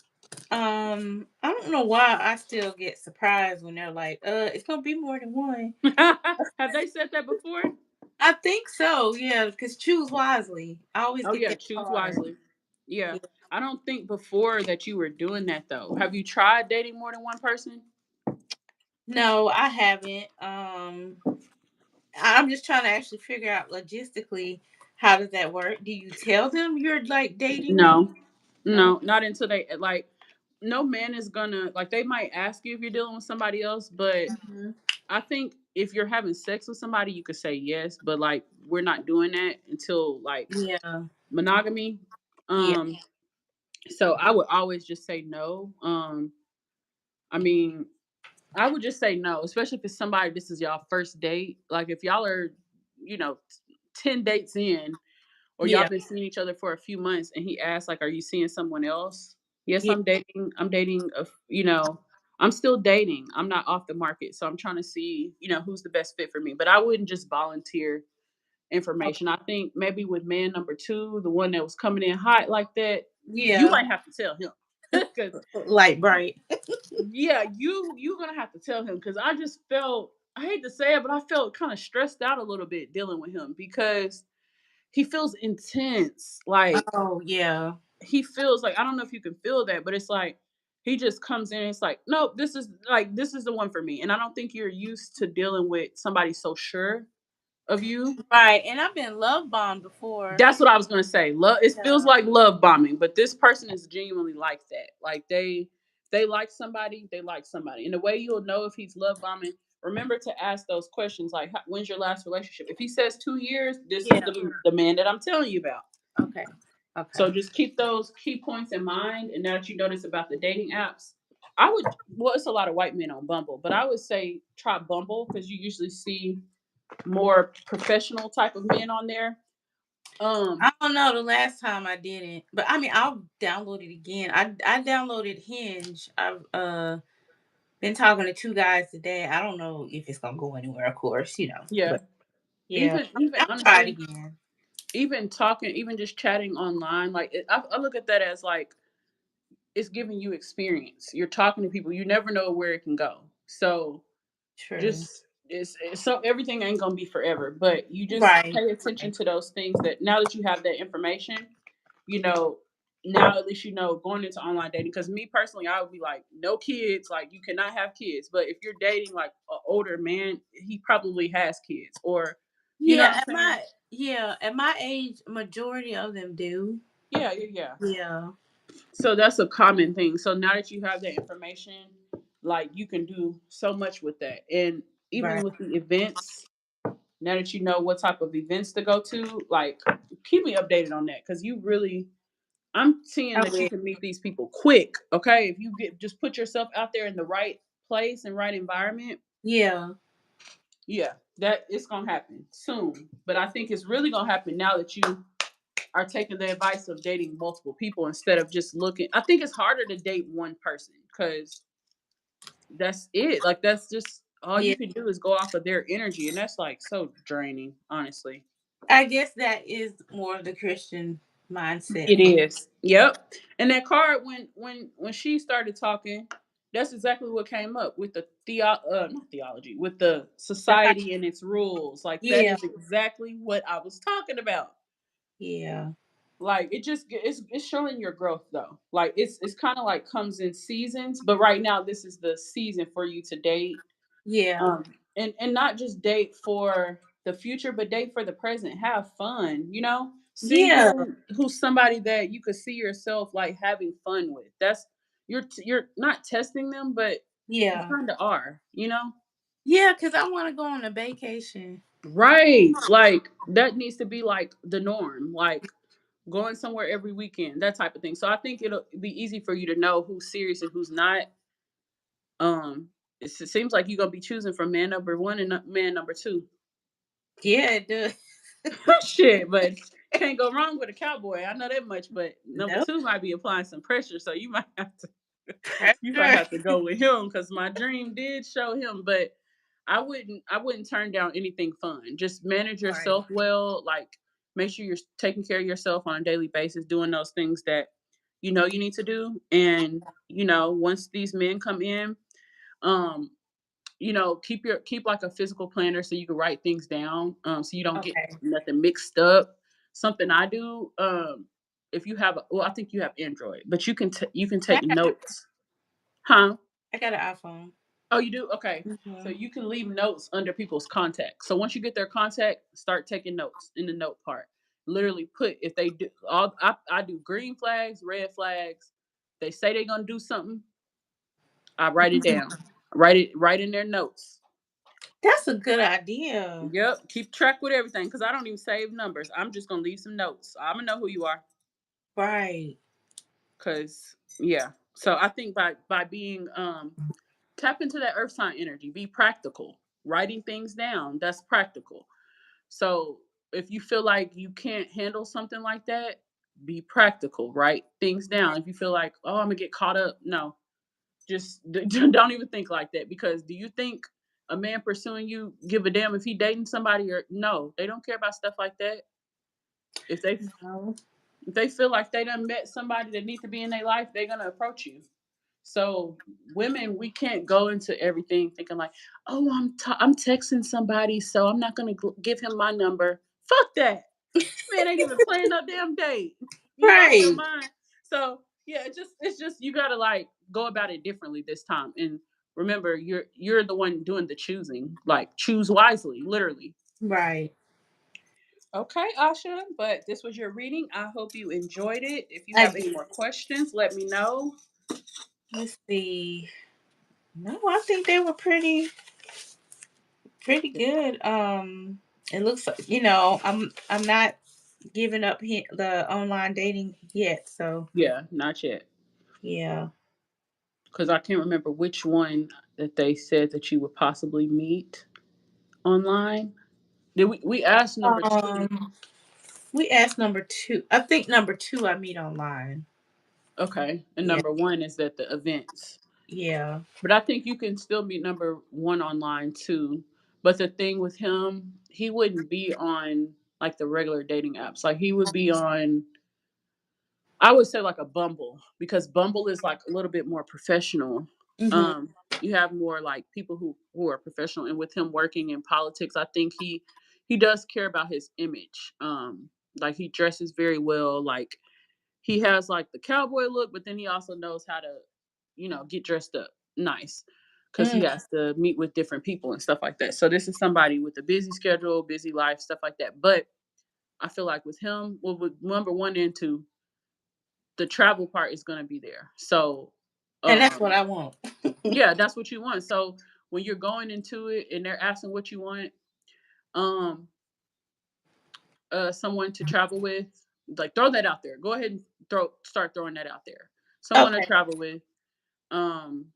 I don't know why I still get surprised when they're like, it's gonna be more than one. Have they said that before? I think so, yeah, because choose wisely. I always Oh get yeah, that choose card. wisely. Yeah. Yeah. I don't think before that you were doing that though. Have you tried dating more than one person? No, I haven't. I'm just trying to actually figure out logistically how does that work. Do you tell them you're like dating more? No. Oh, No, not until they like no man is gonna like they might ask you if you're dealing with somebody else, but mhm. I think if you're having sex with somebody, you could say yes, but like we're not doing that until like Yeah, monogamy. yeah, Um, so I would always just say no. I mean, I would just say no, especially if it's somebody this is y'all first date. Like if y'all are, you know, 10 dates in or y'all yeah, been seeing each other for a few months and he asks like, "Are you seeing someone else?" Yes, yeah. I'm dating. I'm dating you know, I'm still dating. I'm not off the market. So I'm trying to see, you know, who's the best fit for me. But I wouldn't just volunteer information. Okay. I think maybe with man number 2, the one that was coming in hot like that, you Yeah, might have to tell him. Cuz light bright. yeah, you're going to have to tell him cuz I just felt I hate to say it, but I felt kind of stressed out a little bit dealing with him because he feels intense. Like Oh yeah. he feels like I don't know if you can feel that, but it's like he just comes in and it's like, nope, this is the one for me. And I don't think you're used to dealing with somebody so sure of you. Right. And I've been love bombed before. That's what I was gonna say. Love it feels Yeah. like love bombing, but this person is genuinely like that. Like they like somebody, they like somebody. And the way you'll know if he's love bombing, remember to ask those questions like when's your last relationship? If he says 2 years, this is Yeah. the man that I'm telling you about. Okay. Okay. So just keep those key points in mind. And now that you notice about the dating apps, I would well, it's a lot of white men on Bumble, but I would say try Bumble because you usually see more professional type of men on there. Um, I don't know the last time I didn't, but I mean I'll download it again. I downloaded Hinge. I've been talking to two guys today. I don't know if it's gonna go anywhere, of course, yeah. but yeah, Even I'll try it honestly, again. even talking, even just chatting online, like I look at that as like it's giving you experience. You're talking to people. You never know where it can go. So True. just so everything ain't gonna be forever, but you just Right. pay attention Right. to those things that now that you have that information, you know, now at least you know going into online dating. Because me personally, I would be like, no kids, like you cannot have kids. But if you're dating like an older man, he probably has kids, or you know what Yeah, I'm saying? at my age, majority of them do. Yeah, yeah, yeah. Yeah. So that's a common thing. So now that you have that information, like you can do so much with that, and even Right. with the events now that you know what type of events to go to, like keep me updated on that because you really, I'm seeing I that you will. can meet these people quick. Okay, if you get just put yourself out there in the right place and right environment, Yeah. yeah, that it's gonna happen soon. But I think it's really gonna happen now that you are taking the advice of dating multiple people instead of just looking. I think it's harder to date one person because that's it. Like that's just all Yeah. you can do is go off of their energy, and that's like so draining, honestly. I guess that is more of the Christian mindset. It is. Yep. And that card when she started talking, that's exactly what came up with the not theology, with the The high- society and its rules. Like that Yeah. is exactly what I was talking about. Yeah. Like it just it's showing your growth though. Like it's kind of like comes in seasons, but right now this is the season for you to date. Yeah. And not just date for the future, but date for the present. Have fun, you know. See Yeah. who's somebody that you could see yourself like having fun with. That's you're not testing them, but you Yeah. kind of are, you know. Yeah, because I want to go on a vacation. Right, like that needs to be like the norm. Like going somewhere every weekend, that type of thing. So I think it'll be easy for you to know who's serious and who's not. Um, it seems like you're gonna be choosing from man number one and man number two. Yeah, it does. Shit, but can't go wrong with a cowboy. I know that much. But number Nope. two might be applying some pressure, so you might have to you might Pressure. have to go with him because my dream did show him. But I wouldn't turn down anything fun. Just manage Right. yourself well. Like make sure you're taking care of yourself on a daily basis, doing those things that you know you need to do. And you know, once these men come in, um, you know, keep like a physical planner so you can write things down, so you don't get Okay. nothing mixed up. Something I do, if you have, well, I think you have Android, but you can I take got, notes, huh? I got an iPhone. Oh, you do? Okay. So Mhm. you can leave notes under people's contact. So once you get their contact, start taking notes in the note part. Literally put if they do all I do green flags, red flags. They say they're gonna do something, I write it down. Write it right in their notes. That's a good idea. Yep, keep track with everything because I don't even save numbers. I'm just gonna leave some notes. I'm gonna know who you are. Right. Cause yeah. So I think by being tap into that earth sign energy, be practical. Writing things down, that's practical. So if you feel like you can't handle something like that, be practical. Write things down. If you feel like, oh, I'm gonna get caught up, no, just don't even think like that. Because do you think a man pursuing you give a damn if he dating somebody or no? They don't care about stuff like that. If they No. if they feel like they done met somebody that needs to be in their life, they're gonna approach you. So women, we can't go into everything thinking like, oh, I'm texting somebody, so I'm not gonna give him my number. Fuck that. Man ain't even playing no damn date. You lost your Right. mind. So yeah, it's just you gotta like go about it differently this time. And remember, you're the one doing the choosing. Like choose wisely, literally. Right. Okay, Asha, but this was your reading. I hope you enjoyed it. If you I have any did. more questions, let me know. Let's see. No, I think they were pretty good. It looks like I'm not giving up the online dating yet. So Yeah, not yet. yeah. Because I can't remember which one that they said that you would possibly meet online. Did we asked number two? Um, we asked number two. I think number two I meet online. Okay, and Yeah. number one is at the events. Yeah. But I think you can still meet number one online too. But the thing with him, he wouldn't be on like the regular dating apps. Like he would be on, I would say like a Bumble because Bumble is like a little bit more professional. Hmm. Um, you have more like people who are professional, and with him working in politics, I think he does care about his image. Like he dresses very well. Like he has like the cowboy look, but then he also knows how to, you know, get dressed up nice because he Mm. has to meet with different people and stuff like that. So this is somebody with a busy schedule, busy life, stuff like that. But I feel like with him, well, with number one and two, the travel part is going to be there. So, And that's what um, I want. yeah, that's what you want. So when you're going into it and they're asking what you want, um, someone to travel with, like throw that out there. Go ahead and start throwing that out there. Someone to Okay. travel with, um,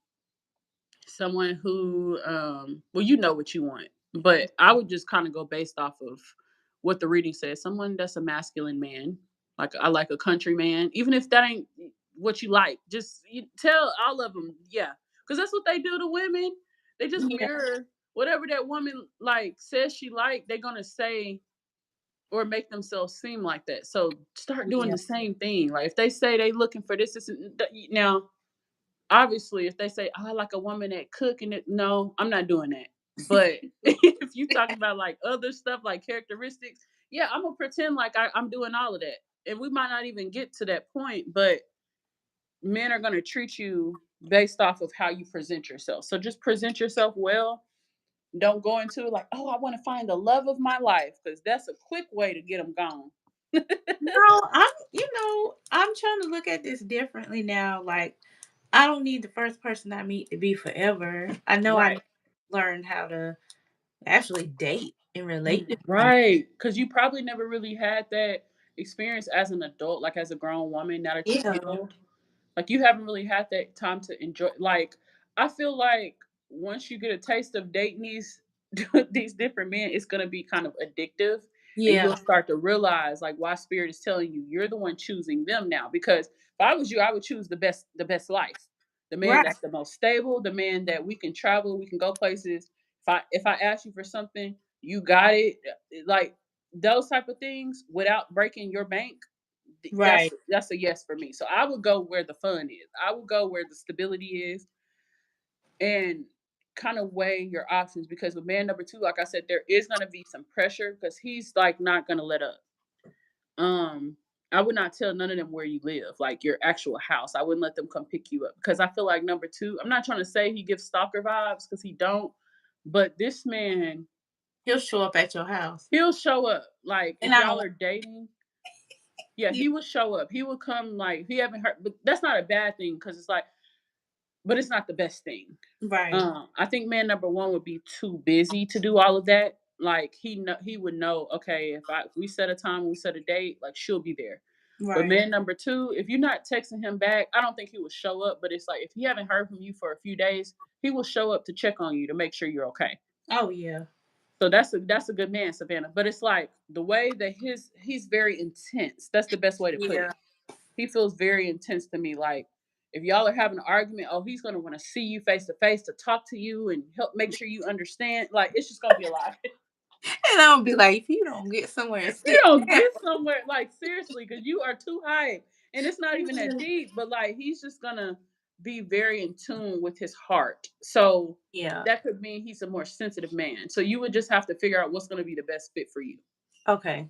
someone who, well, you know what you want, but I would just kind of go based off of what the reading says. Someone that's a masculine man, like I like a country man, even if that ain't what you like. Just you tell all of them, yeah, because that's what they do to women. They just Yeah. mirror whatever that woman like says she like. They're gonna say or make themselves seem like that. So start doing Yeah. the same thing. Like if they say they looking for this now obviously if they say, oh, I like a woman that cook and it, no, I'm not doing that. But if you talking about like other stuff like characteristics, yeah, I'm gonna pretend like I'm doing all of that and we might not even get to that point, but men are going to treat you based off of how you present yourself. So just present yourself well. Don't go into it like, oh, I want to find the love of my life, because that's a quick way to get them gone. No, I'm trying to look at this differently now. Like, I don't need the first person I meet to be forever. I know I Right. need to learn how to actually date and relate to people. Right. Because you probably never really had that experience as an adult, like as a grown woman, now that you're Yeah. healed. Like you haven't really had that time to enjoy. Like I feel like once you get a taste of dating these these different men, it's gonna be kind of addictive, and Yeah. you'll start to realize like why spirit is telling you you're the one choosing them now. Because if I was you, I would choose the best life, the man Right. that's the most stable, the man that we can travel, we can go places. If I ask you for something, you got it. Like those type of things without breaking your bank, that's Right. that's a yes for me. So I would go where the fun is. I would go where the stability is, and kind of weigh your options, because with man number two, like I said, there is gonna be some pressure because he's like not gonna let up. Um, I would not tell none of them where you live, like your actual house. I wouldn't let them come pick you up because I feel like number two. I'm not trying to say he gives stalker vibes because he don't, but this man, He'll show up at your house. he'll show up. Like And if I don't y'all want are dating, yeah, you. he would show up. He would come like he haven't heard, but that's not a bad thing because it's like, but it's not the best thing. Right. I think man number one would be too busy to do all of that. Like he would know. Okay, if we set a time, we set a date, like she'll be there. But Right. man number two, if you're not texting him back, I don't think he will show up. But it's like if he haven't heard from you for a few days, he will show up to check on you to make sure you're okay. Oh yeah. So that's a good man, Savannah. But it's like the way that he's very intense. That's the best way to put it. Yeah. He feels very intense to me. Like if y'all are having an argument, oh, he's gonna want to see you face to face to talk to you and help make sure you understand. Like it's just gonna be a lot. And I'll be like, if you don't get somewhere and You sit don't down. get somewhere, like seriously, because you are too high, and it's not even that deep. But like he's just gonna be very in tune with his heart. So Yeah. that could mean he's a more sensitive man. So you would just have to figure out what's gonna be the best fit for you. Okay.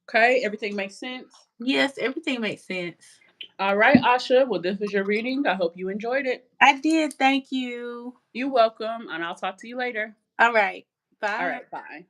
Okay, everything makes sense. Yes, everything makes sense. All right, Asha. Well, this was your reading. I hope you enjoyed it. I did. Thank you. You're welcome, and I'll talk to you later. All right. All Bye. right, bye.